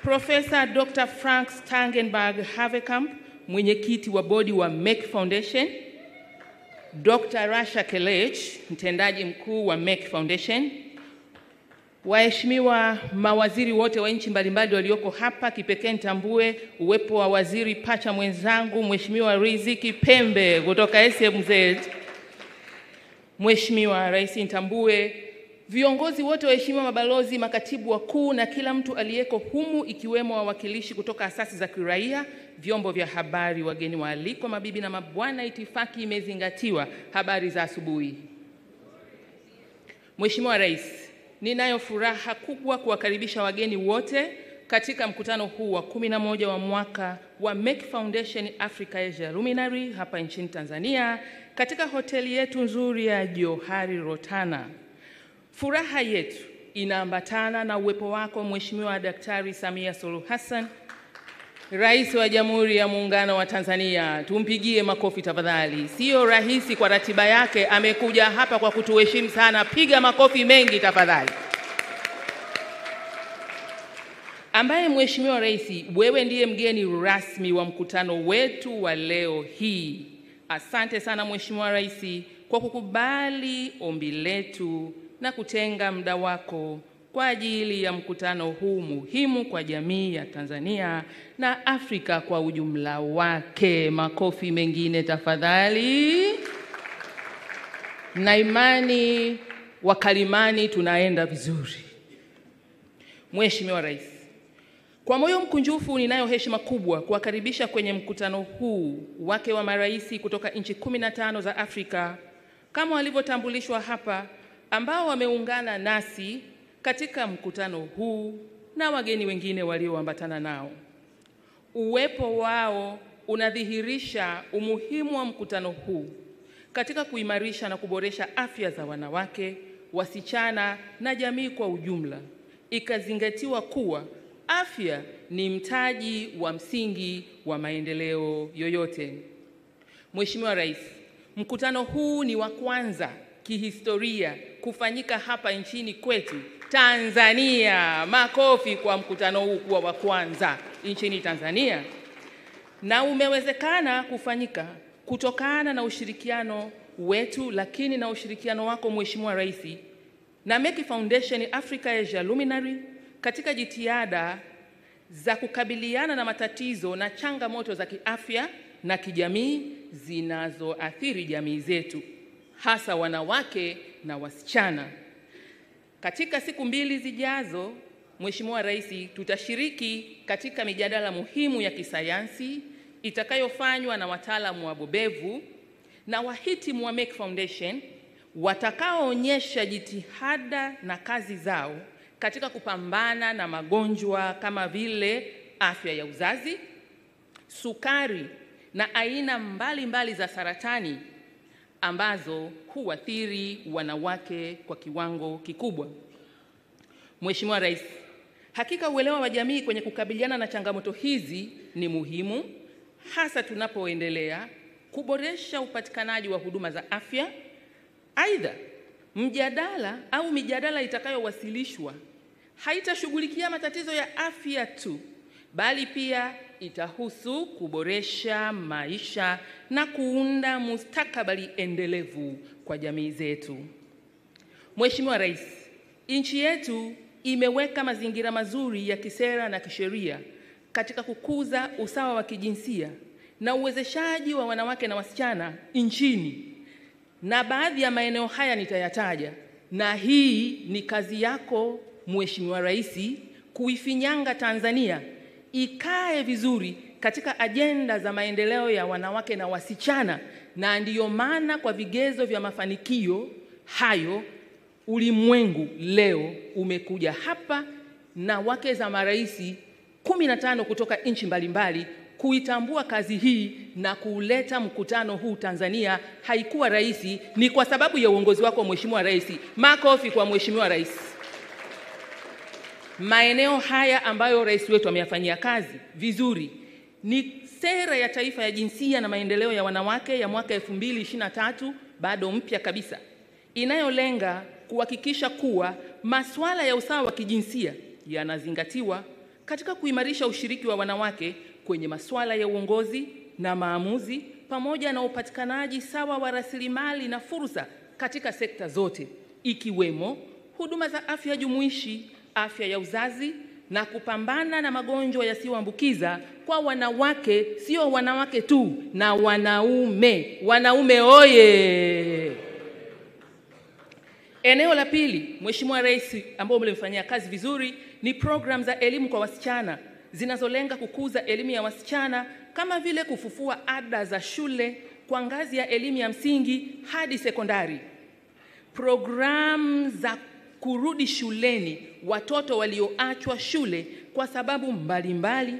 Professor Dr. Frank Stangenberg-Havekamp, mwenyekiti wa bodi wa Merck Foundation, Dr. Rasha Kelech, mtendaji mkuu wa Merck Foundation, waheshimiwa mawaziri wote wa nchi mbalimbali walioko hapa, kipekee nitambue uwepo wa waziri pacha mwenzangu Mheshimiwa Riziki Pembe kutoka SMZ. Mheshimiwa Rais, nitambue viongozi wote, waheshimiwa mabalozi, makatibu wakuu na kila mtu aliyeko humu, ikiwemo wawakilishi kutoka asasi za kiraia, vyombo vya habari, wageni waalikwa, mabibi na mabwana, itifaki imezingatiwa. Habari za asubuhi. Mheshimiwa Rais, ninayo furaha kubwa kuwakaribisha wageni wote katika mkutano huu wa 11 wa mwaka wa Merck Foundation Africa Asia Luminary hapa nchini Tanzania katika hoteli yetu nzuri ya Johari Rotana. Furaha yetu inaambatana na uwepo wako Mheshimiwa Daktari Samia Suluhu Hassan, Rais wa Jamhuri ya Muungano wa Tanzania. Tumpigie makofi tafadhali. Sio rahisi kwa ratiba yake, amekuja hapa kwa kutuheshimu sana. Piga makofi mengi tafadhali. Ambaye Mheshimiwa Rais, wewe ndiye mgeni rasmi wa mkutano wetu wa leo hii. Asante sana Mheshimiwa Rais kwa kukubali ombi letu na kutenga muda wako kwa ajili ya mkutano huu muhimu kwa jamii ya Tanzania na Afrika kwa ujumla wake. Makofi mengine tafadhali. Na imani wakalimani tunaenda vizuri. Mheshimiwa Rais, Kwa moyo mkunjufu ninayo heshima kubwa kuwakaribisha kwenye mkutano huu wake wa maraisi kutoka nchi 15 za Afrika kama walivyotambulishwa hapa, ambao wameungana nasi katika mkutano huu na wageni wengine walioambatana nao. Uwepo wao unadhihirisha umuhimu wa mkutano huu katika kuimarisha na kuboresha afya za wanawake, wasichana na jamii kwa ujumla, ikazingatiwa kuwa afya ni mtaji wa msingi wa maendeleo yoyote. Mheshimiwa Rais, mkutano huu ni wa kwanza kihistoria kufanyika hapa nchini kwetu Tanzania. Makofi kwa mkutano huu kuwa wa kwanza nchini Tanzania. Na umewezekana kufanyika kutokana na ushirikiano wetu, lakini na ushirikiano wako Mheshimiwa Rais na Merck Foundation Africa Asia Luminary katika jitihada za kukabiliana na matatizo na changamoto za kiafya na kijamii zinazoathiri jamii zetu, hasa wanawake na wasichana. Katika siku 2 zijazo, Mheshimiwa Rais, tutashiriki katika mijadala muhimu ya kisayansi itakayofanywa na wataalamu wabobevu na wahitimu wa Merck Foundation watakaoonyesha jitihada na kazi zao katika kupambana na magonjwa kama vile afya ya uzazi, sukari na aina mbalimbali za saratani ambazo huathiri wanawake kwa kiwango kikubwa. Mheshimiwa Rais, hakika uelewa wa jamii kwenye kukabiliana na changamoto hizi ni muhimu, hasa tunapoendelea kuboresha upatikanaji wa huduma za afya. Aidha, mijadala itakayowasilishwa haitashughulikia matatizo ya afya tu, bali pia itahusu kuboresha maisha na kuunda mustakabali endelevu kwa jamii zetu. Mheshimiwa Rais, nchi yetu imeweka mazingira mazuri ya kisera na kisheria katika kukuza usawa wa kijinsia na uwezeshaji wa wanawake na wasichana nchini. Na baadhi ya maeneo haya nitayataja, na hii ni kazi yako Mheshimiwa Rais kuifinyanga Tanzania ikae vizuri katika ajenda za maendeleo ya wanawake na wasichana, na ndiyo maana kwa vigezo vya mafanikio hayo ulimwengu leo umekuja hapa na wake za maraisi 15 kutoka nchi mbalimbali kuitambua kazi hii na kuleta mkutano huu Tanzania. Haikuwa rahisi, ni kwa sababu ya uongozi wako Mheshimiwa Rais. Makofi kwa Mheshimiwa Rais. Maeneo haya ambayo rais wetu ameyafanyia kazi vizuri ni sera ya taifa ya jinsia na maendeleo ya wanawake ya mwaka 2023, bado mpya kabisa, inayolenga kuhakikisha kuwa masuala ya usawa wa kijinsia yanazingatiwa katika kuimarisha ushiriki wa wanawake kwenye masuala ya uongozi na maamuzi, pamoja na upatikanaji sawa wa rasilimali na fursa katika sekta zote, ikiwemo huduma za afya jumuishi, afya ya uzazi na kupambana na magonjwa yasiyoambukiza kwa wanawake, sio wanawake tu, na wanaume. Wanaume oye! Eneo la pili, Mheshimiwa Rais, ambao mlimfanyia kazi vizuri, ni program za elimu kwa wasichana zinazolenga kukuza elimu ya wasichana, kama vile kufufua ada za shule kwa ngazi ya elimu ya msingi hadi sekondari, program za kurudi shuleni watoto walioachwa shule kwa sababu mbalimbali,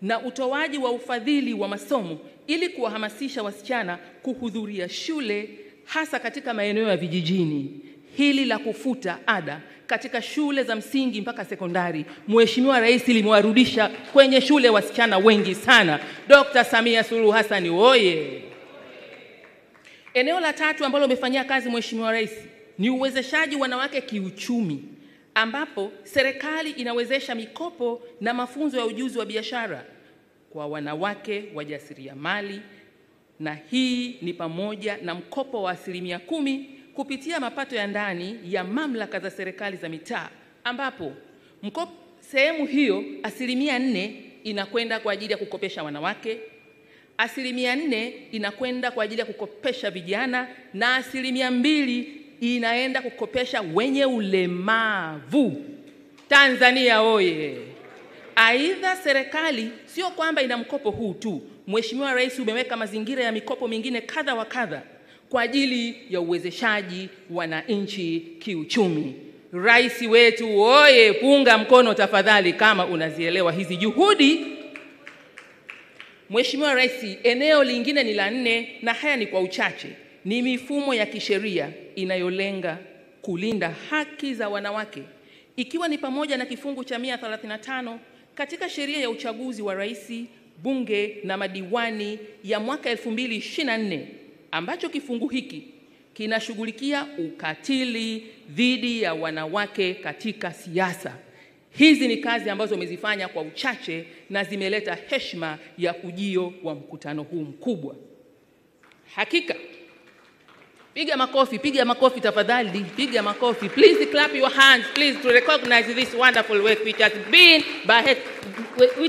na utoaji wa ufadhili wa masomo ili kuwahamasisha wasichana kuhudhuria shule, hasa katika maeneo ya vijijini. Hili la kufuta ada katika shule za msingi mpaka sekondari, Mheshimiwa Rais limewarudisha kwenye shule wasichana wengi sana. Dr. Samia Suluhu Hassan oye! Eneo la tatu ambalo umefanyia kazi Mheshimiwa Rais ni uwezeshaji wanawake kiuchumi, ambapo serikali inawezesha mikopo na mafunzo ya ujuzi wa biashara kwa wanawake wajasiriamali, na hii ni pamoja na mkopo wa 10% kupitia mapato ya ndani ya mamlaka za serikali za mitaa, ambapo sehemu hiyo 4% inakwenda kwa ajili ya kukopesha wanawake, 4% inakwenda kwa ajili ya kukopesha vijana, na 2% inaenda kukopesha wenye ulemavu. Tanzania oye! Aidha, serikali sio kwamba ina mkopo huu tu. Mheshimiwa Rais umeweka mazingira ya mikopo mingine kadha wa kadha kwa ajili ya uwezeshaji wananchi kiuchumi. Rais wetu oye, punga mkono tafadhali kama unazielewa hizi juhudi. Mheshimiwa Rais, eneo lingine ni la 4 na haya ni kwa uchache. Ni mifumo ya kisheria inayolenga kulinda haki za wanawake, ikiwa ni pamoja na kifungu cha 135 katika sheria ya uchaguzi wa rais, bunge na madiwani ya mwaka 2024, ambacho kifungu hiki kinashughulikia ukatili dhidi ya wanawake katika siasa. Hizi ni kazi ambazo umezifanya kwa uchache na zimeleta heshima ya ujio wa mkutano huu mkubwa. Hakika, piga makofi tafadhali, piga makofi. Please clap your hands, please, to recognize this wonderful work which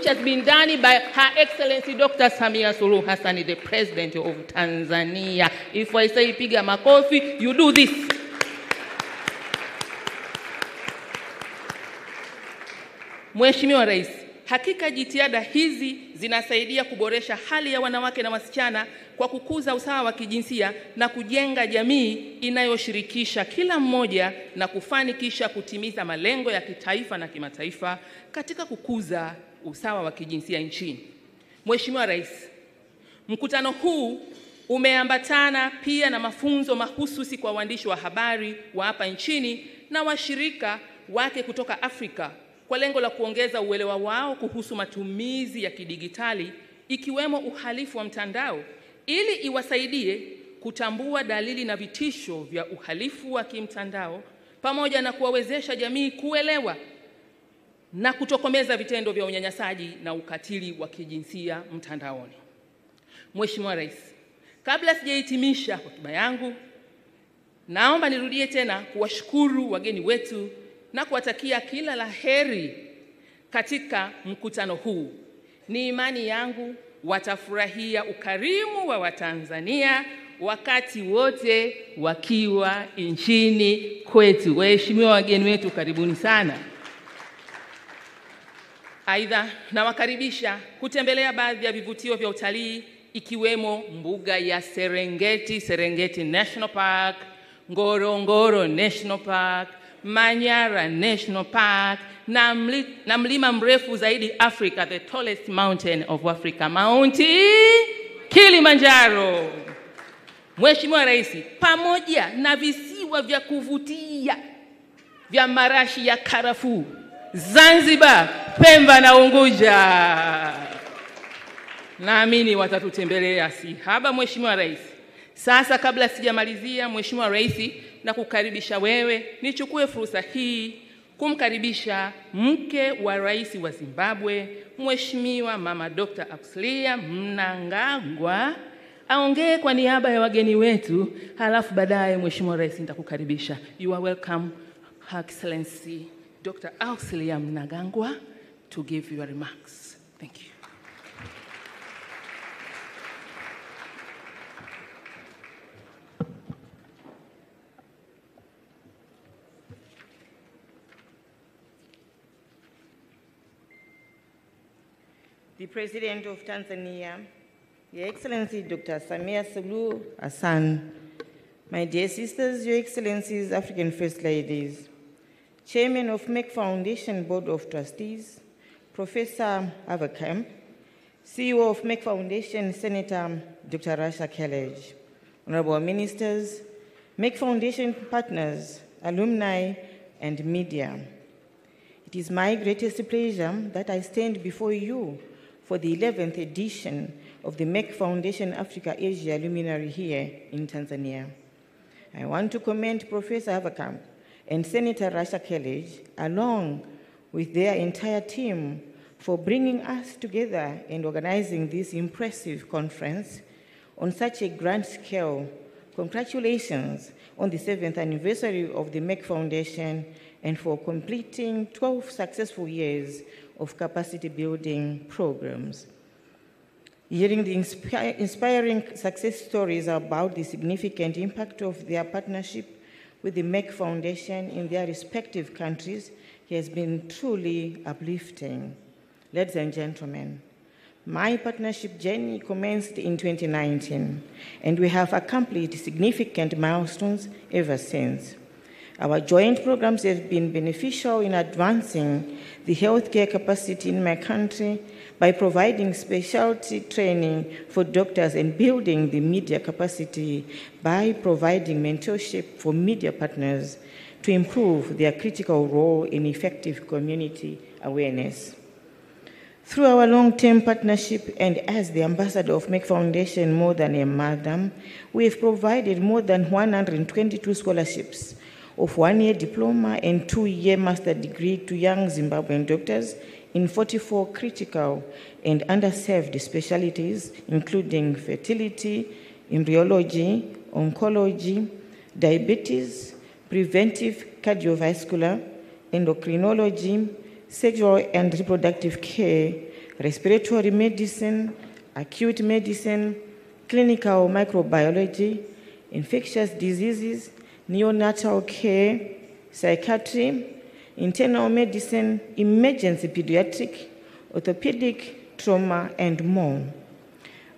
has been done by Her Excellency Dr. Samia Suluhu Hassan, the President of Tanzania. If I say piga makofi, you do this. Mheshimiwa Rais, hakika jitihada hizi zinasaidia kuboresha hali ya wanawake na wasichana kwa kukuza usawa wa kijinsia na kujenga jamii inayoshirikisha kila mmoja na kufanikisha kutimiza malengo ya kitaifa na kimataifa katika kukuza usawa wa kijinsia nchini. Mheshimiwa Rais, mkutano huu umeambatana pia na mafunzo mahususi kwa waandishi wa habari wa hapa nchini na washirika wake kutoka Afrika kwa lengo la kuongeza uelewa wao kuhusu matumizi ya kidigitali ikiwemo uhalifu wa mtandao, ili iwasaidie kutambua dalili na vitisho vya uhalifu wa kimtandao pamoja na kuwawezesha jamii kuelewa na kutokomeza vitendo vya unyanyasaji na ukatili wa kijinsia mtandaoni. Mheshimiwa Rais, kabla sijahitimisha hotuba yangu, naomba nirudie tena kuwashukuru wageni wetu na kuwatakia kila la heri katika mkutano huu. Ni imani yangu watafurahia ukarimu wa Watanzania wakati wote wakiwa nchini kwetu. Waheshimiwa wageni wetu, karibuni sana. Aidha, nawakaribisha kutembelea baadhi ya vivutio vya utalii ikiwemo mbuga ya Serengeti National Park, Ngorongoro National Park, Manyara National Park na mlima mrefu zaidi Afrika, the tallest mountain of Africa, Mount Kilimanjaro. Mheshimiwa Rais, pamoja na visiwa vya kuvutia vya marashi ya karafuu, Zanzibar, Pemba na Unguja, naamini watatutembelea si haba. Mheshimiwa Rais, sasa kabla sijamalizia, Mheshimiwa Rais, na kukaribisha wewe, nichukue fursa hii kumkaribisha mke wa Rais wa Zimbabwe, Mheshimiwa Mama Dr. Auxilia Mnangagwa, aongee kwa niaba ya wageni wetu, halafu baadaye Mheshimiwa Rais nitakukaribisha. You are welcome, Her Excellency Dr. Auxilia Mnangagwa, to give your remarks. Thank you. The President of Tanzania, Your Excellency Dr. Samia Suluhu Hassan, my dear sisters, Your Excellencies, African First Ladies, Chairman of Merck Foundation Board of Trustees, Professor Avakam, CEO of Merck Foundation, Senator Dr. Rasha Kelej, Honorable Ministers, Merck Foundation partners, alumni, and media. It is my greatest pleasure that I stand before you for the 11th edition of the Merck Foundation Africa Asia Luminary here in Tanzania. I want to commend Professor Avakam and Senator Rasha Kelej, along with their entire team, for bringing us together and organizing this impressive conference on such a grand scale. Congratulations on the 7th anniversary of the Merck Foundation and for completing 12 successful years of capacity building programs. Hearing the inspiring success stories about the significant impact of their partnership with the Merck Foundation in their respective countries has been truly uplifting. Ladies and gentlemen, my partnership journey commenced in 2019, and we have accomplished significant milestones ever since. Our joint programs have been beneficial in advancing the healthcare capacity in my country by providing specialty training for doctors and building the media capacity by providing mentorship for media partners to improve their critical role in effective community awareness. Through our long-term partnership and as the ambassador of Merck Foundation More Than a Mother, we have provided more than 122 scholarships of 1-year diploma and 2-year master degree to young Zimbabwean doctors in 44 critical and underserved specialties, including fertility, embryology, oncology, diabetes, preventive cardiovascular, endocrinology, sexual and reproductive care, respiratory medicine, acute medicine, clinical microbiology, infectious diseases, neonatal care, psychiatry, internal medicine, emergency pediatric, orthopedic, trauma, and more.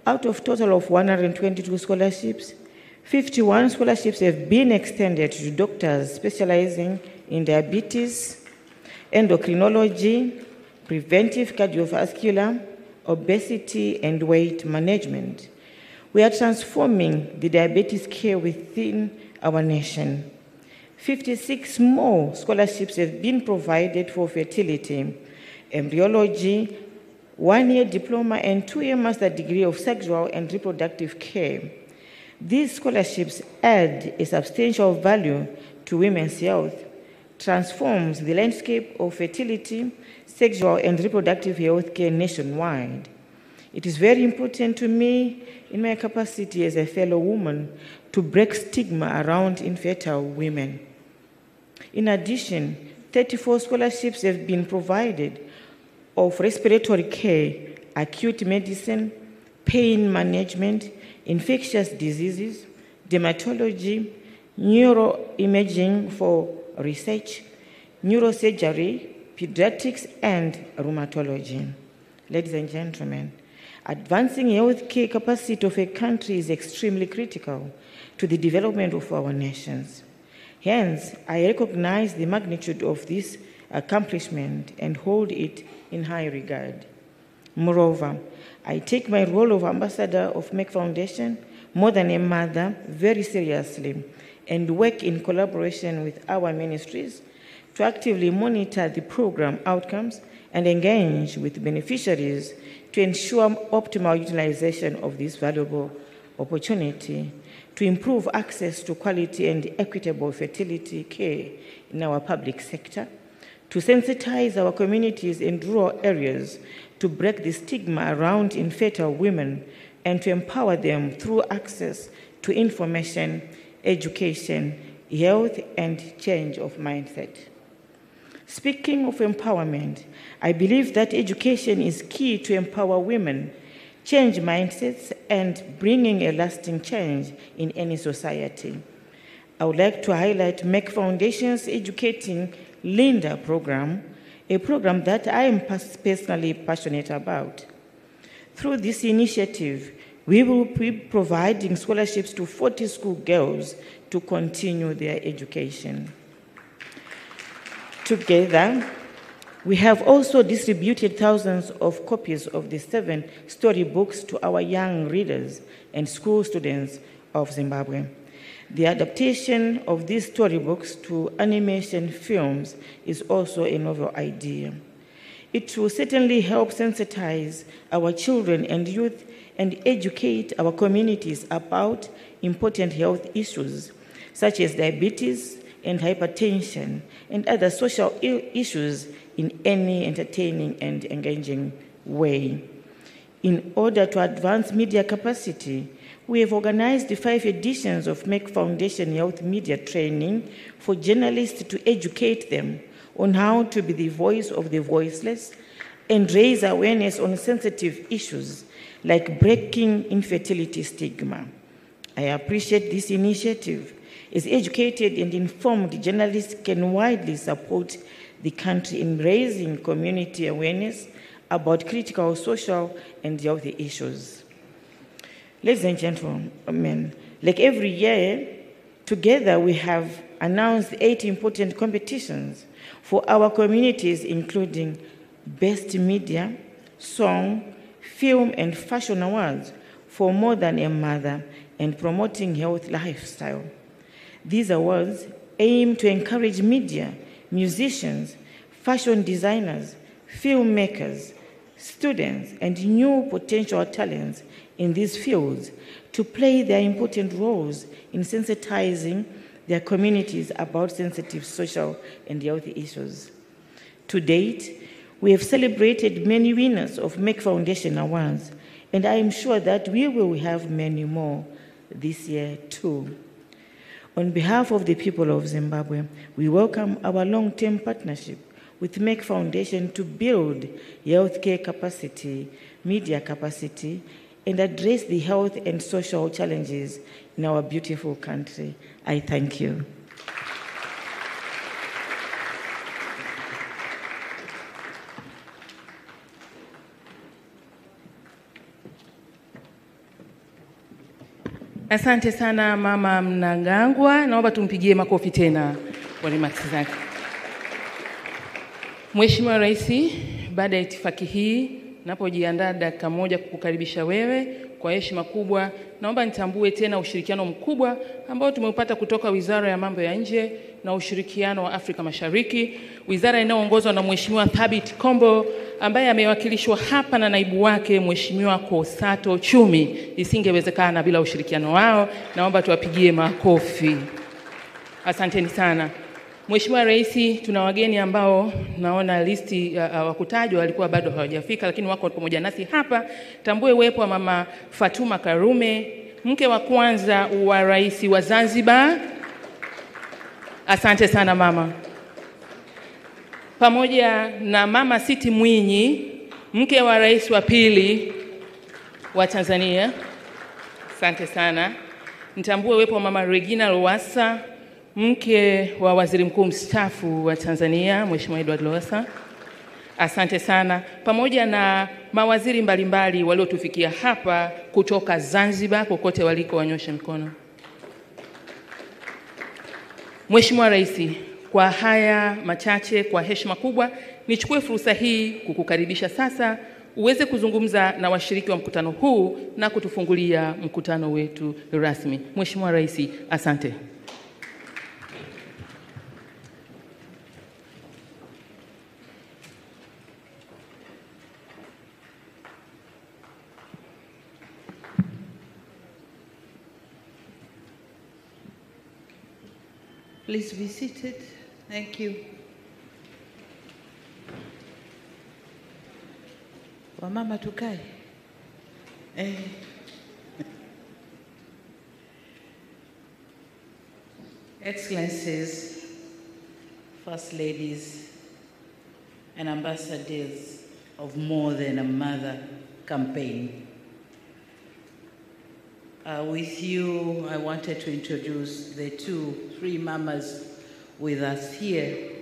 Out of a total of 122 scholarships, 51 scholarships have been extended to doctors specializing in diabetes, endocrinology, preventive cardiovascular, obesity, and weight management. We are transforming the diabetes care within our nation. 56 more scholarships have been provided for fertility, embryology, 1-year diploma, and 2-year master degree of sexual and reproductive care. These scholarships add a substantial value to women's health, transforms the landscape of fertility, sexual and reproductive health care nationwide. It is very important to me, in my capacity as a fellow woman, to break stigma around infertile women. In addition, 34 scholarships have been provided of respiratory care, acute medicine, pain management, infectious diseases, dermatology, neuroimaging for research, neurosurgery, pediatrics, and rheumatology. Ladies and gentlemen, advancing healthcare capacity of a country is extremely critical to the development of our nations. Hence, I recognize the magnitude of this accomplishment and hold it in high regard. Moreover, I take my role of ambassador of Merck Foundation, More Than a Mother, very seriously and work in collaboration with our ministries to actively monitor the program outcomes and engage with beneficiaries to ensure optimal utilization of this valuable opportunity to improve access to quality and equitable fertility care in our public sector, to sensitize our communities in rural areas to break the stigma around infertile women and to empower them through access to information, education, health, and change of mindset. Speaking of empowerment, I believe that education is key to empower women, change mindsets, and bringing a lasting change in any society. I would like to highlight Merck Foundation's Educating Linda program, a program that I am personally passionate about. Through this initiative, we will be providing scholarships to 40 schoolgirls to continue their education. Together, we have also distributed thousands of copies of the 7 storybooks to our young readers and school students of Zimbabwe. The adaptation of these storybooks to animation films is also a novel idea. It will certainly help sensitize our children and youth and educate our communities about important health issues such as diabetes and hypertension and other social issues in any entertaining and engaging way. In order to advance media capacity, we have organized 5 editions of Merck Foundation Health Media Training for journalists to educate them on how to be the voice of the voiceless and raise awareness on sensitive issues like breaking infertility stigma. I appreciate this initiative, as educated and informed journalists can widely support the country in raising community awareness about critical social and health issues. Ladies and gentlemen, like every year, together we have announced 8 important competitions for our communities, including Best Media, Song, Film and Fashion Awards for More Than a Mother and Promoting Health Lifestyle. These awards aim to encourage media, musicians, fashion designers, filmmakers, students, and new potential talents in these fields to play their important roles in sensitizing their communities about sensitive social and health issues. To date, we have celebrated many winners of Merck Foundation Awards, and I am sure that we will have many more this year too. On behalf of the people of Zimbabwe, we welcome our long-term partnership with Merck Foundation to build healthcare capacity, media capacity, and address the health and social challenges in our beautiful country. I thank you. Asante sana Mama Mnangagwa, naomba tumpigie makofi tena kwa remarks zake. Mheshimiwa Rais, baada ya itifaki hii, napojiandaa dakika moja kukukaribisha wewe kwa heshima kubwa, naomba nitambue tena ushirikiano mkubwa ambao tumeupata kutoka Wizara ya Mambo ya Nje na Ushirikiano wa Afrika Mashariki, wizara inayoongozwa na Mheshimiwa Thabit Kombo ambaye amewakilishwa hapa na naibu wake Mheshimiwa Kosato Chumi. Isingewezekana bila ushirikiano wao. Naomba tuwapigie makofi. Asanteni sana. Mheshimiwa Rais, tuna wageni ambao naona listi wakutajwa walikuwa bado hawajafika, lakini wako pamoja nasi hapa. Tambue uwepo wa Mama Fatuma Karume, mke wa kwanza wa Rais wa Zanzibar. Asante sana mama. Pamoja na Mama Siti Mwinyi, mke wa Rais wa pili wa Tanzania. Asante sana. Nitambue uwepo wa Mama Regina Lowassa, mke wa Waziri Mkuu mstaafu wa Tanzania, Mheshimiwa Edward Lowassa. Asante sana. Pamoja na mawaziri mbalimbali waliotufikia hapa kutoka Zanzibar, kokote waliko wanyoshe mkono. Mheshimiwa Rais, kwa haya machache, kwa heshima kubwa, nichukue fursa hii kukukaribisha sasa uweze kuzungumza na washiriki wa mkutano huu na kutufungulia mkutano wetu rasmi. Mheshimiwa Rais, asante. Please be seated. Thank you. Wamama tukae. Excellencies, First Ladies, and Ambassadors of More Than a Mother campaign. With you, I wanted to introduce the 3 mamas with us here,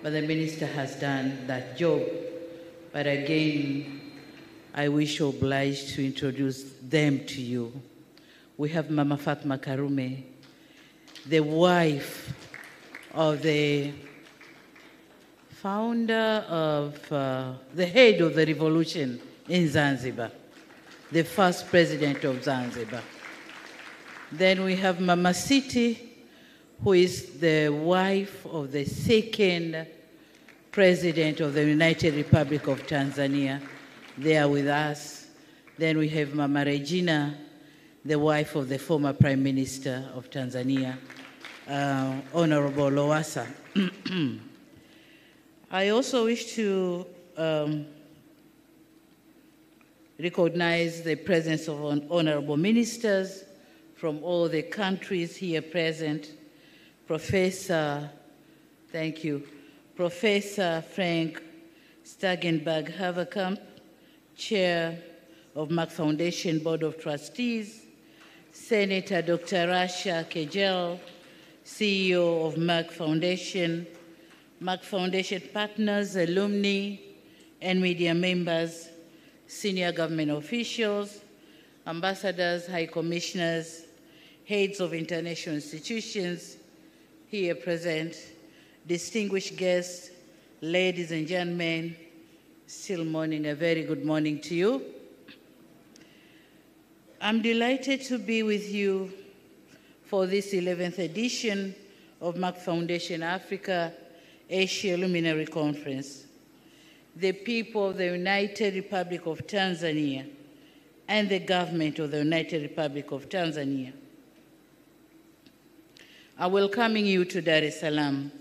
but the Minister has done that job. But again, I wish obliged to introduce them to you. We have Mama Fatuma Karume, the wife of the founder of, the head of the revolution in Zanzibar, the first president of Zanzibar. Then we have Mama Siti, who is the wife of the second president of the United Republic of Tanzania. They are with us. Then we have Mama Regina, the wife of the former Prime Minister of Tanzania, Honorable Lowassa. I also wish to recognize the presence of honorable ministers from all the countries here present. Thank you, Professor Frank Stegenberg-Haverkamp, Chair of Merck Foundation Board of Trustees, Senator Dr. Rasha Kejel, CEO of Merck Foundation partners, alumni, and media members, senior government officials, ambassadors, high commissioners, heads of international institutions here present, distinguished guests, ladies and gentlemen, still morning, a very good morning to you. I'm delighted to be with you for this 11th edition of Merck Foundation Africa Asia Luminary Conference. The people of the United Republic of Tanzania and the government of the United Republic of Tanzania are welcoming you to Dar es Salaam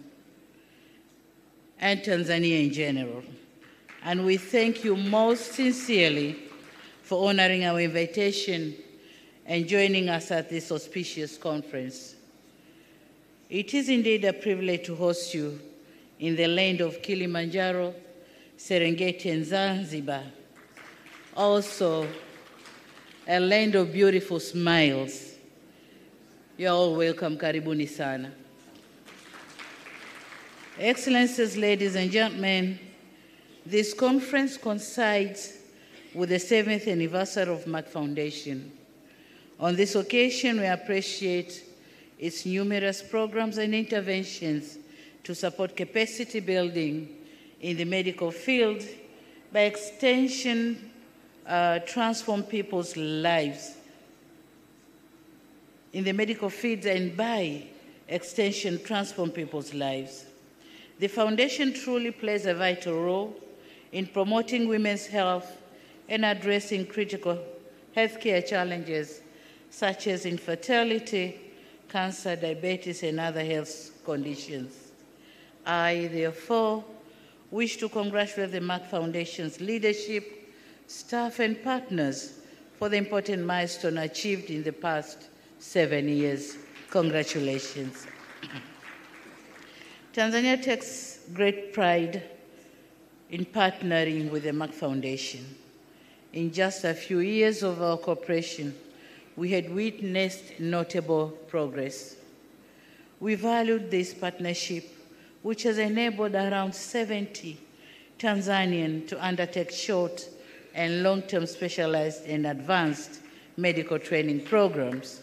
and Tanzania in general. And we thank you most sincerely for honoring our invitation and joining us at this auspicious conference. It is indeed a privilege to host you in the land of Kilimanjaro, Serengeti, and Zanzibar, also a land of beautiful smiles. You're all welcome, karibuni sana. Excellencies, ladies and gentlemen, this conference coincides with the 7th anniversary of Merck Foundation. On this occasion, we appreciate its numerous programs and interventions to support capacity building in the medical field, by extension, transform people's lives in the medical field, and by extension, transform people's lives. The foundation truly plays a vital role in promoting women's health and addressing critical healthcare challenges such as infertility, cancer, diabetes, and other health conditions. I, therefore, wish to congratulate the Merck Foundation's leadership, staff, and partners for the important milestone achieved in the past 7 years. Congratulations. Tanzania takes great pride in partnering with the Merck Foundation. In just a few years of our cooperation, we had witnessed notable progress. We valued this partnership, which has enabled around 70 Tanzanians to undertake short and long-term specialized and advanced medical training programs.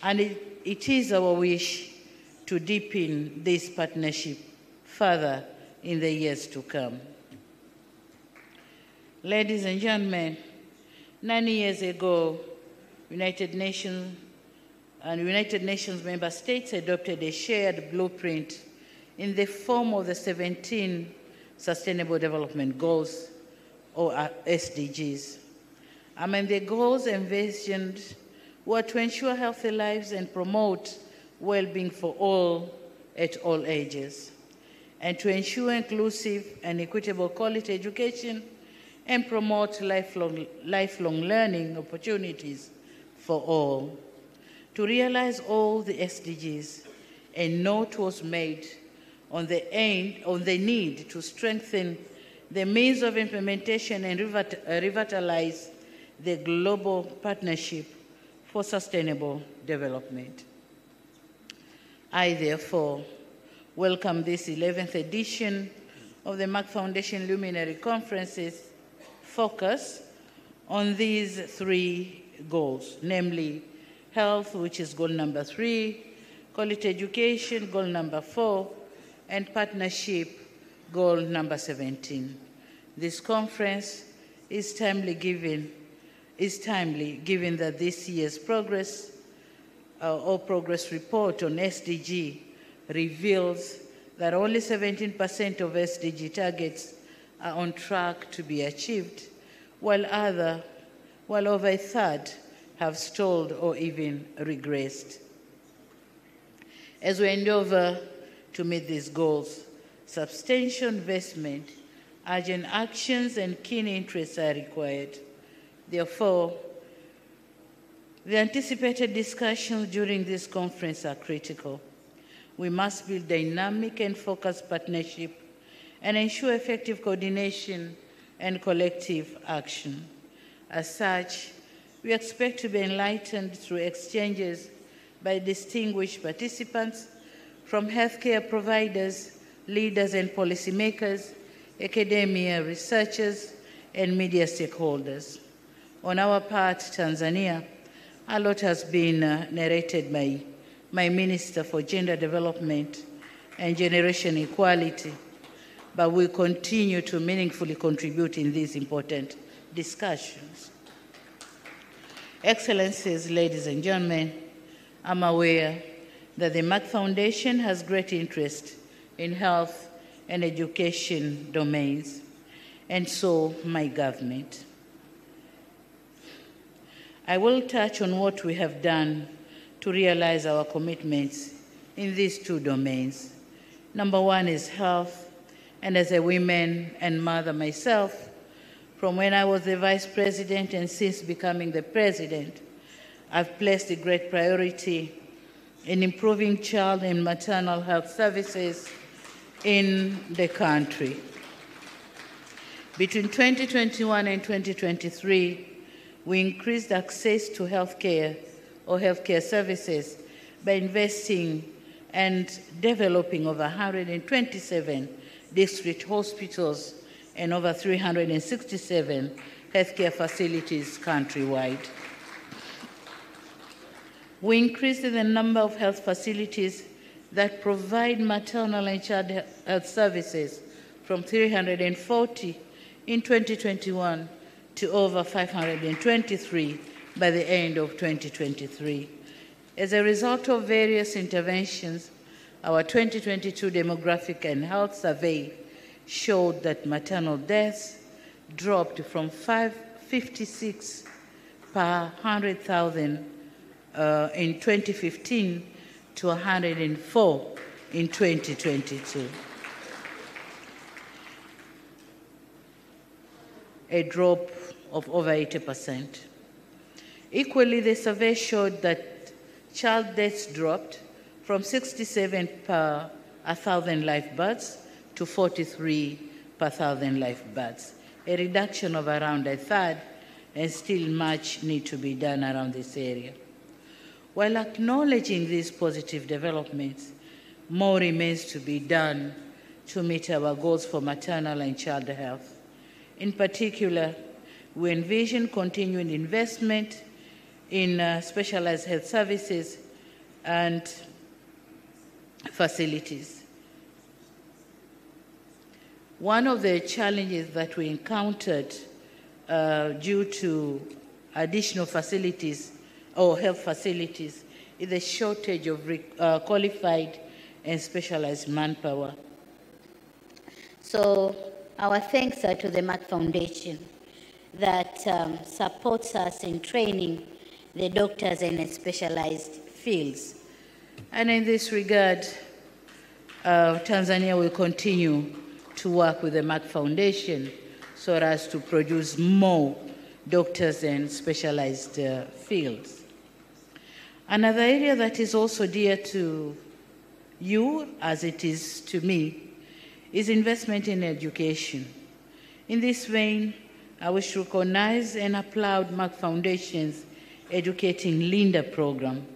And it is our wish to deepen this partnership further in the years to come. Ladies and gentlemen, 9 years ago, United Nations member states adopted a shared blueprint in the form of the 17 Sustainable Development Goals, or SDGs. Among the goals envisioned were to ensure healthy lives and promote well-being for all at all ages, and to ensure inclusive and equitable quality education and promote lifelong learning opportunities for all. To realize all the SDGs, a note was made on the need to strengthen the means of implementation and revitalize the global partnership for sustainable development. I, therefore, welcome this 11th edition of the Merck Foundation Luminary Conference's focus on these 3 goals, namely health, which is goal number 3, quality education, goal number 4, and partnership, goal number 17. This conference is timely given that this year's progress report on SDG reveals that only 17% of SDG targets are on track to be achieved, while over a third have stalled or even regressed. As we endeavor to meet these goals, substantial investment, urgent actions, and keen interests are required. Therefore, the anticipated discussions during this conference are critical. We must build dynamic and focused partnership and ensure effective coordination and collective action. As such, we expect to be enlightened through exchanges by distinguished participants from healthcare providers, leaders, and policymakers, academia, researchers, and media stakeholders. On our part, Tanzania, a lot has been narrated by my Minister for Gender Development and Generation Equality, but we continue to meaningfully contribute in these important discussions. Excellencies, ladies and gentlemen, I'm aware that the Merck Foundation has great interest in health and education domains, and so my government. I will touch on what we have done to realize our commitments in these two domains. Number one is health, and as a woman and mother myself, from when I was the Vice President and since becoming the President, I've placed a great priority in improving child and maternal health services in the country. Between 2021 and 2023, we increased access to healthcare or healthcare services by investing and developing over 127 district hospitals and over 367 healthcare facilities countrywide. We increased the number of health facilities that provide maternal and child health services from 340 in 2021 to over 523 by the end of 2023. As a result of various interventions, our 2022 demographic and health survey showed that maternal deaths dropped from 556 per 100,000 in 2015 to 104 in 2022. A drop of over 80%. Equally, the survey showed that child deaths dropped from 67 per 1,000 live births to 43 per 1,000 live births, a reduction of around a third, and still much needs to be done around this area. While acknowledging these positive developments, more remains to be done to meet our goals for maternal and child health. In particular, we envision continuing investment in specialized health services and facilities. One of the challenges that we encountered due to additional facilities or health facilities is the shortage of qualified and specialized manpower. So our thanks are to the Merck Foundation that supports us in training the doctors in specialized fields. And in this regard, Tanzania will continue to work with the Merck Foundation so as to produce more doctors in specialized fields. Another area that is also dear to you, as it is to me, is investment in education. In this vein, I wish to recognize and applaud Merck Foundation's Educating Linda program.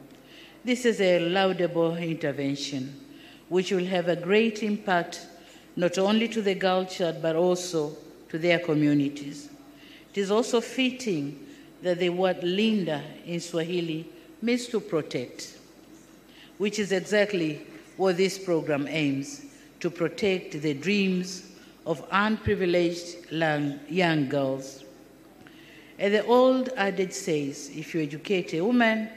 This is a laudable intervention, which will have a great impact not only to the girl child, but also to their communities. It is also fitting that the word Linda in Swahili means to protect, which is exactly what this program aims, to protect the dreams of unprivileged young girls. And the old adage says, if you educate a woman,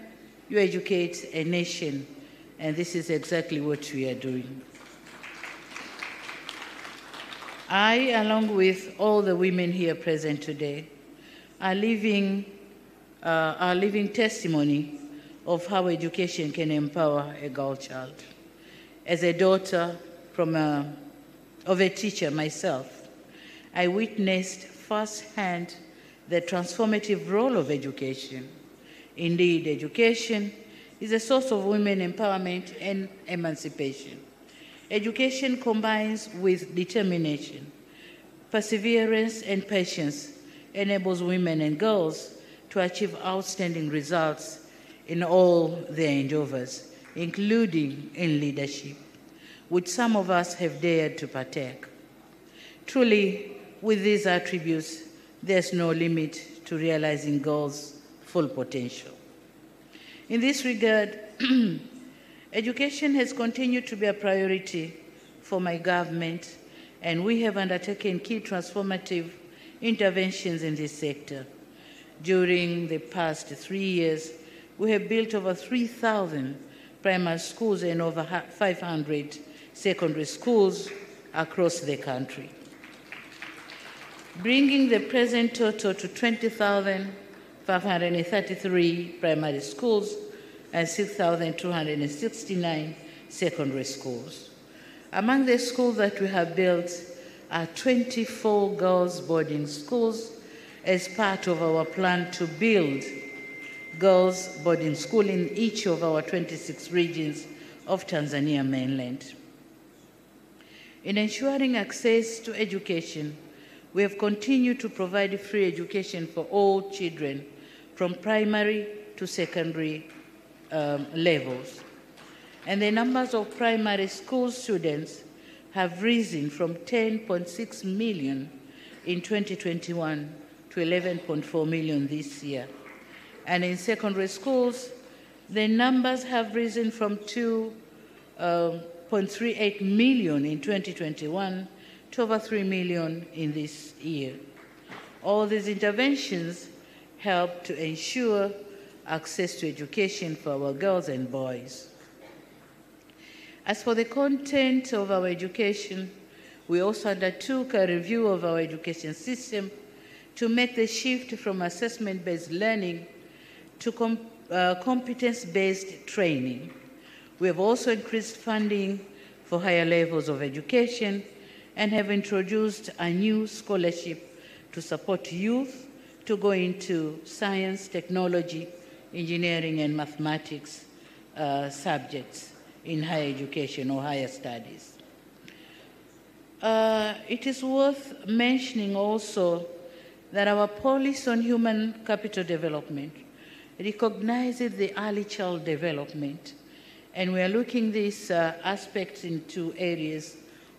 you educate a nation, and this is exactly what we are doing. I, along with all the women here present today, are living testimony of how education can empower a girl child. As a daughter of a teacher myself, I witnessed firsthand the transformative role of education. Indeed, education is a source of women empowerment and emancipation. Education combines with determination, perseverance, and patience, enables women and girls to achieve outstanding results in all their endeavors, including in leadership, which some of us have dared to partake. Truly, with these attributes, there's no limit to realizing girls' full potential. In this regard, education has continued to be a priority for my government, and we have undertaken key transformative interventions in this sector. During the past 3 years, we have built over 3,000 primary schools and over 500 secondary schools across the country, bringing the present total to 20,533 primary schools and 6,269 secondary schools. Among the schools that we have built are 24 girls' boarding schools as part of our plan to build girls' boarding school in each of our 26 regions of Tanzania mainland. In ensuring access to education, we have continued to provide free education for all children from primary to secondary levels. And the numbers of primary school students have risen from 10.6 million in 2021 to 11.4 million this year. And in secondary schools, the numbers have risen from 2.38 million in 2021 to over 3 million in this year. All these interventions help to ensure access to education for our girls and boys. As for the content of our education, we also undertook a review of our education system to make the shift from assessment-based learning to competence-based training. We have also increased funding for higher levels of education and have introduced a new scholarship to support youth to go into science, technology, engineering, and mathematics subjects in higher education or higher studies. It is worth mentioning also that our policy on human capital development recognizes the early child development, and we are looking these aspects in 2 areas.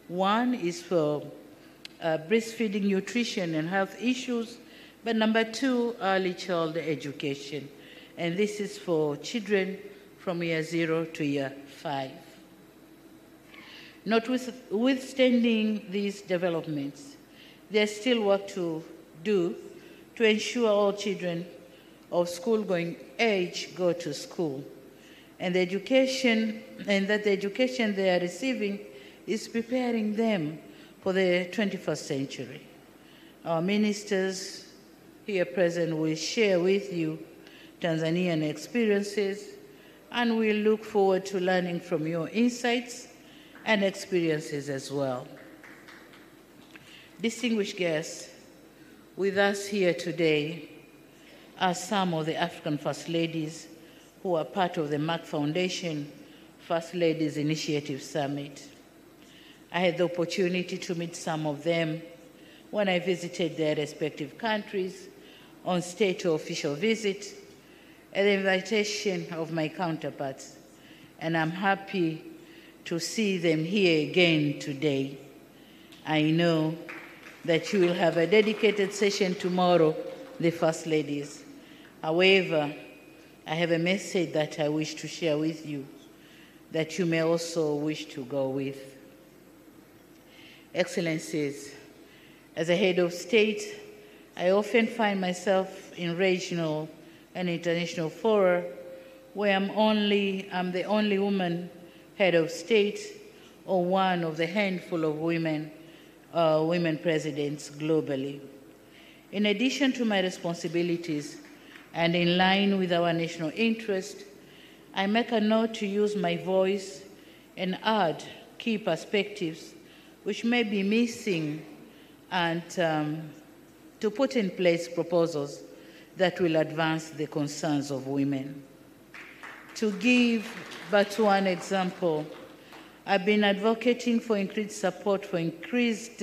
One is for breastfeeding, nutrition, and health issues, but number 2, early child education, and this is for children from year 0 to year 5. Notwithstanding these developments, there's still work to do to ensure all children of school-going age go to school, and that the education they are receiving is preparing them for the 21st century. Our ministers here present will share with you Tanzanian experiences, and we look forward to learning from your insights and experiences as well. Distinguished guests, with us here today are some of the African First Ladies who are part of the Merck Foundation First Ladies Initiative Summit. I had the opportunity to meet some of them when I visited their respective countries on state or official visit at the invitation of my counterparts, and I'm happy to see them here again today. I know that you will have a dedicated session tomorrow, the First Ladies. However, I have a message that I wish to share with you that you may also wish to go with. Excellencies, as a head of state, I often find myself in regional and international fora where I'm the only woman head of state or one of the handful of women presidents globally. In addition to my responsibilities and in line with our national interest, I make a note to use my voice and add key perspectives which may be missing and to put in place proposals that will advance the concerns of women. To give but one example, I've been advocating for increased support for increased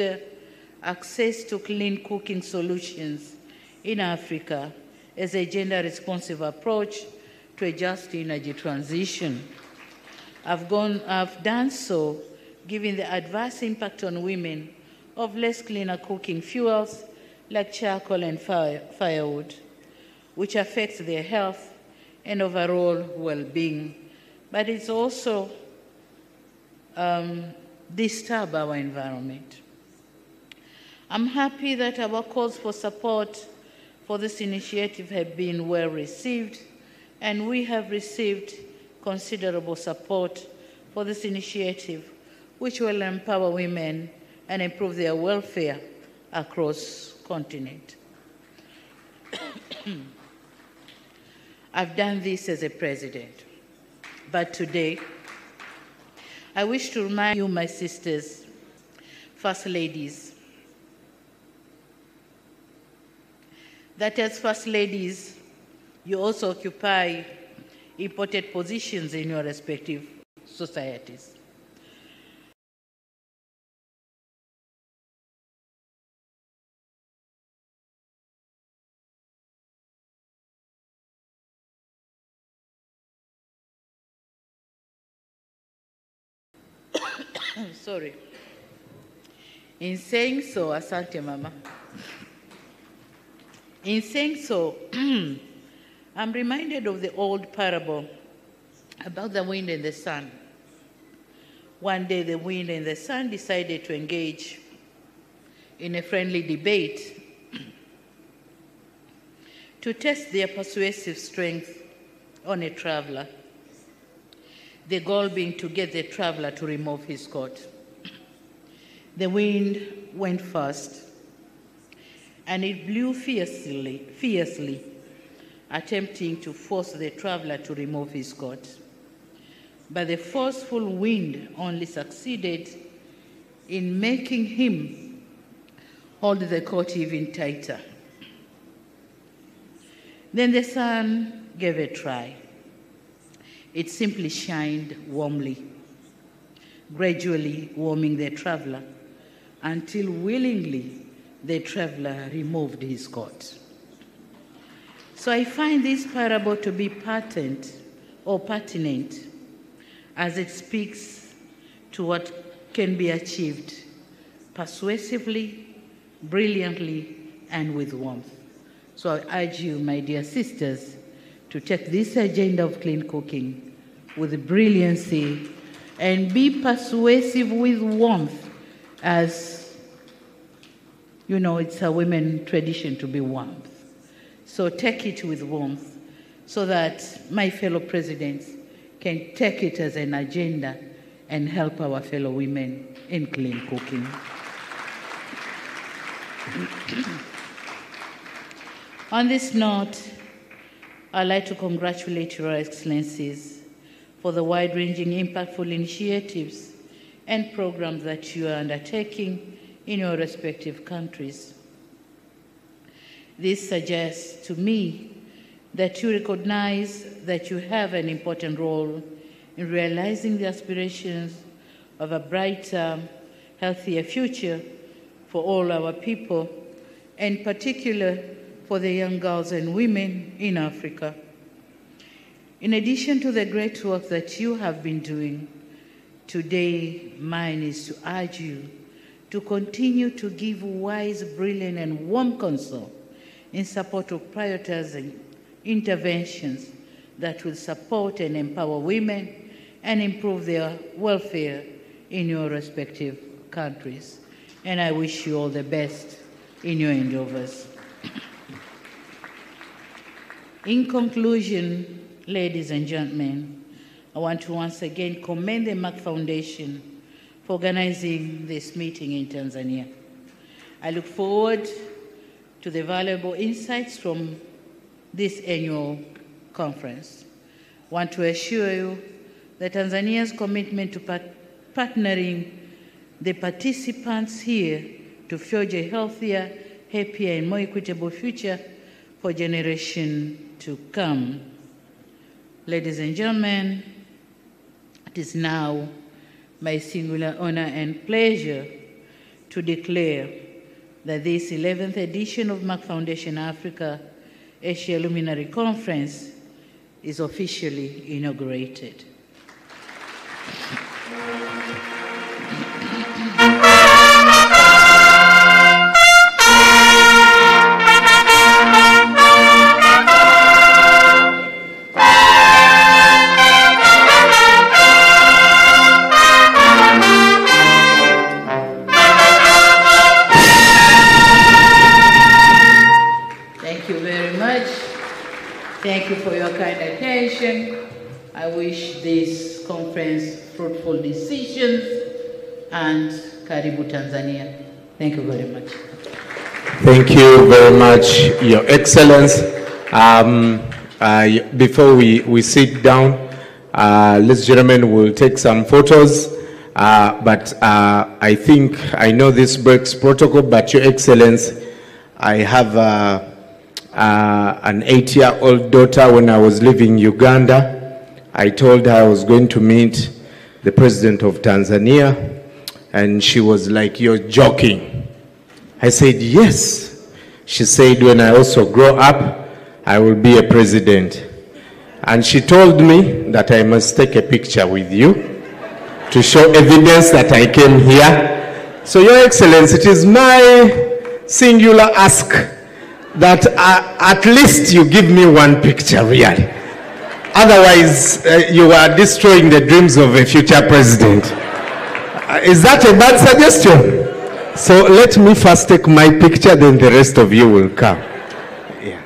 access to clean cooking solutions in Africa as a gender-responsive approach to a just energy transition. I've done so given the adverse impact on women of less cleaner cooking fuels like charcoal and firewood, which affects their health and overall well-being, but it's also disturb our environment. I'm happy that our calls for support for this initiative have been well received, and we have received considerable support for this initiative, which will empower women and improve their welfare across the continent. I've done this as a president, but today I wish to remind you, my sisters, First Ladies, that as First Ladies, you also occupy important positions in your respective societies. Sorry. In saying so, asante mama. In saying so, I'm reminded of the old parable about the wind and the sun. One day, the wind and the sun decided to engage in a friendly debate to test their persuasive strength on a traveler, the goal being to get the traveler to remove his coat. The wind went first, and it blew fiercely, attempting to force the traveler to remove his coat. But the forceful wind only succeeded in making him hold the coat even tighter. Then the sun gave a try. It simply shined warmly, gradually warming the traveler until willingly the traveler removed his coat. So I find this parable to be pertinent as it speaks to what can be achieved persuasively, brilliantly, and with warmth. So I urge you, my dear sisters, to take this agenda of clean cooking with brilliancy and be persuasive with warmth, as you know, it's a women tradition to be warmth. So take it with warmth so that my fellow presidents can take it as an agenda and help our fellow women in clean cooking. On this note, I'd like to congratulate Your Excellencies for the wide-ranging, impactful initiatives and programs that you are undertaking in your respective countries. This suggests to me that you recognize that you have an important role in realizing the aspirations of a brighter, healthier future for all our people, and particularly for the young girls and women in Africa. In addition to the great work that you have been doing, today mine is to urge you to continue to give wise, brilliant, and warm counsel in support of prioritizing interventions that will support and empower women and improve their welfare in your respective countries. And I wish you all the best in your endeavors. In conclusion, ladies and gentlemen, I want to once again commend the Merck Foundation for organizing this meeting in Tanzania. I look forward to the valuable insights from this annual conference. I want to assure you that Tanzania's commitment to partnering the participants here to forge a healthier, happier, and more equitable future for generations to come. Ladies and gentlemen, it is now my singular honor and pleasure to declare that this 11th edition of Merck Foundation Africa Asia Luminary Conference is officially inaugurated. Thank you for your kind attention. I wish this conference fruitful decisions, and Karibu Tanzania. Thank you very much. Thank you very much, Your Excellence. Before we sit down, ladies and gentlemen, we'll take some photos. But I think I know this breaks protocol, but Your Excellence, I have an 8-year-old daughter. When I was living in Uganda, I told her I was going to meet the President of Tanzania, and she was like, "You're joking." I said, "Yes." She said, "When I also grow up, I will be a president." And she told me that I must take a picture with you to show evidence that I came here. So, Your Excellency, it is my singular ask that at least you give me one picture, really. Otherwise, you are destroying the dreams of a future president. Is that a bad suggestion? So let me first take my picture, then the rest of you will come. Yeah.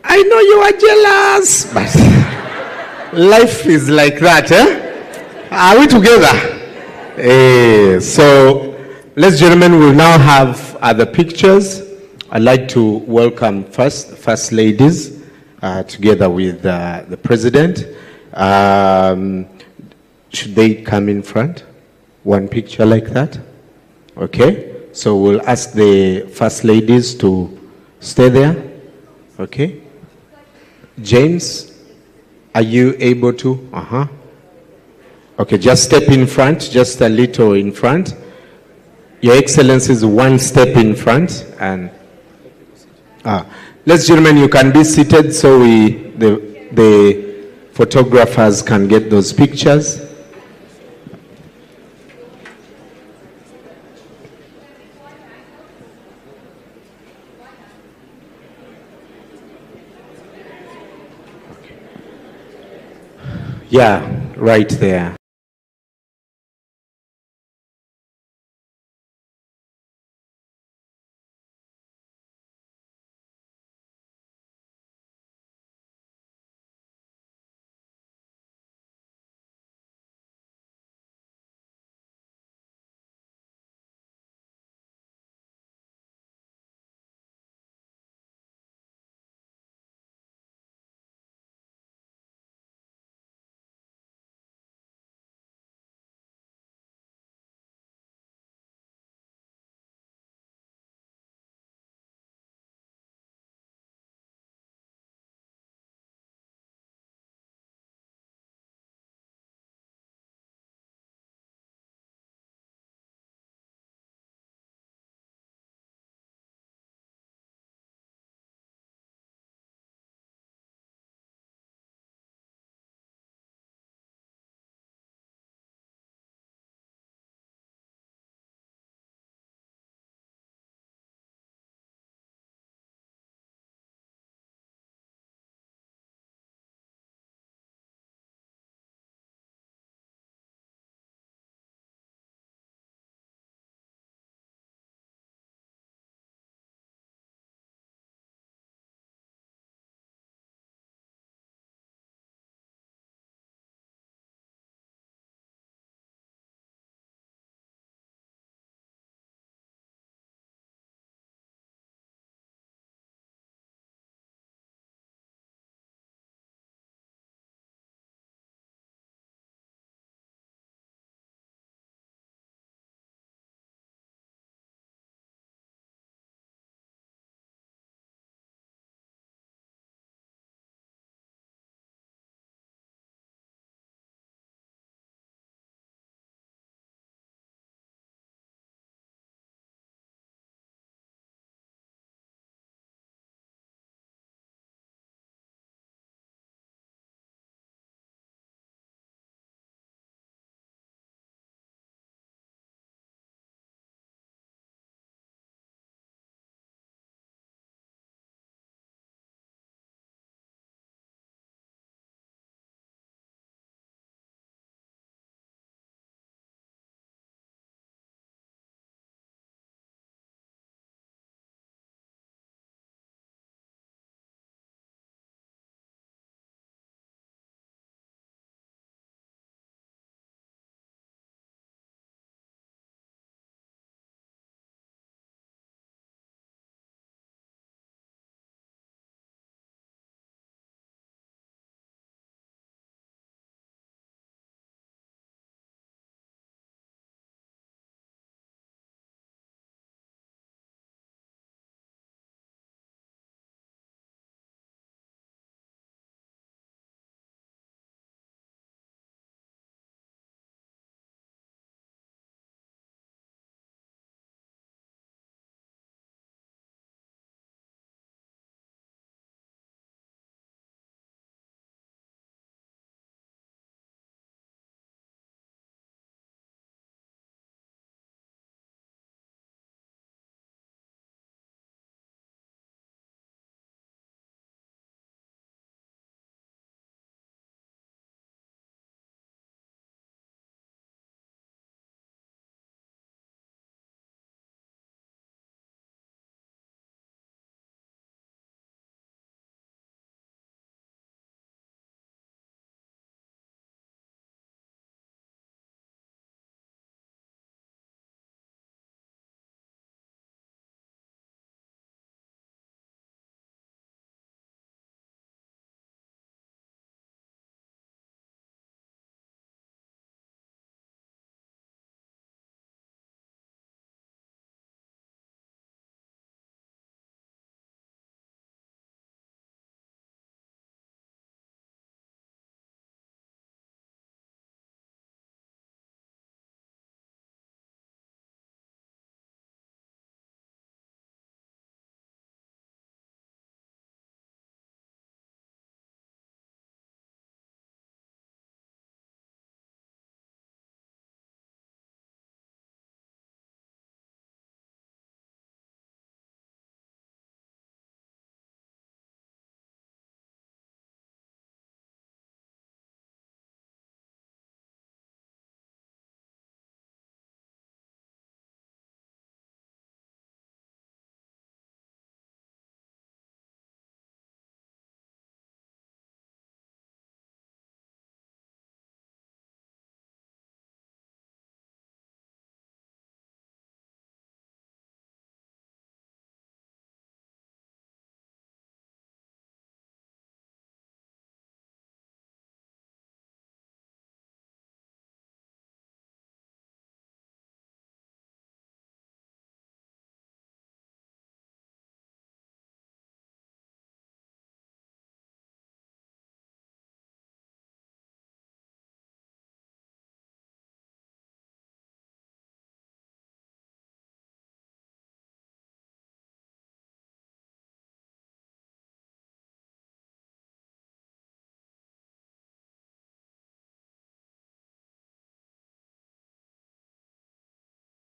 I know you are jealous, but life is like that, eh? Are we together? So, ladies and gentlemen, we'll now have other pictures. I'd like to welcome first ladies, together with the President. Should they come in front? One picture like that? Okay. So we'll ask the first ladies to stay there. Okay. James, are you able to? Okay, just step in front, just a little in front. Your Excellency is one step in front. And ladies and gentlemen, you can be seated so the photographers can get those pictures. Yeah, right there.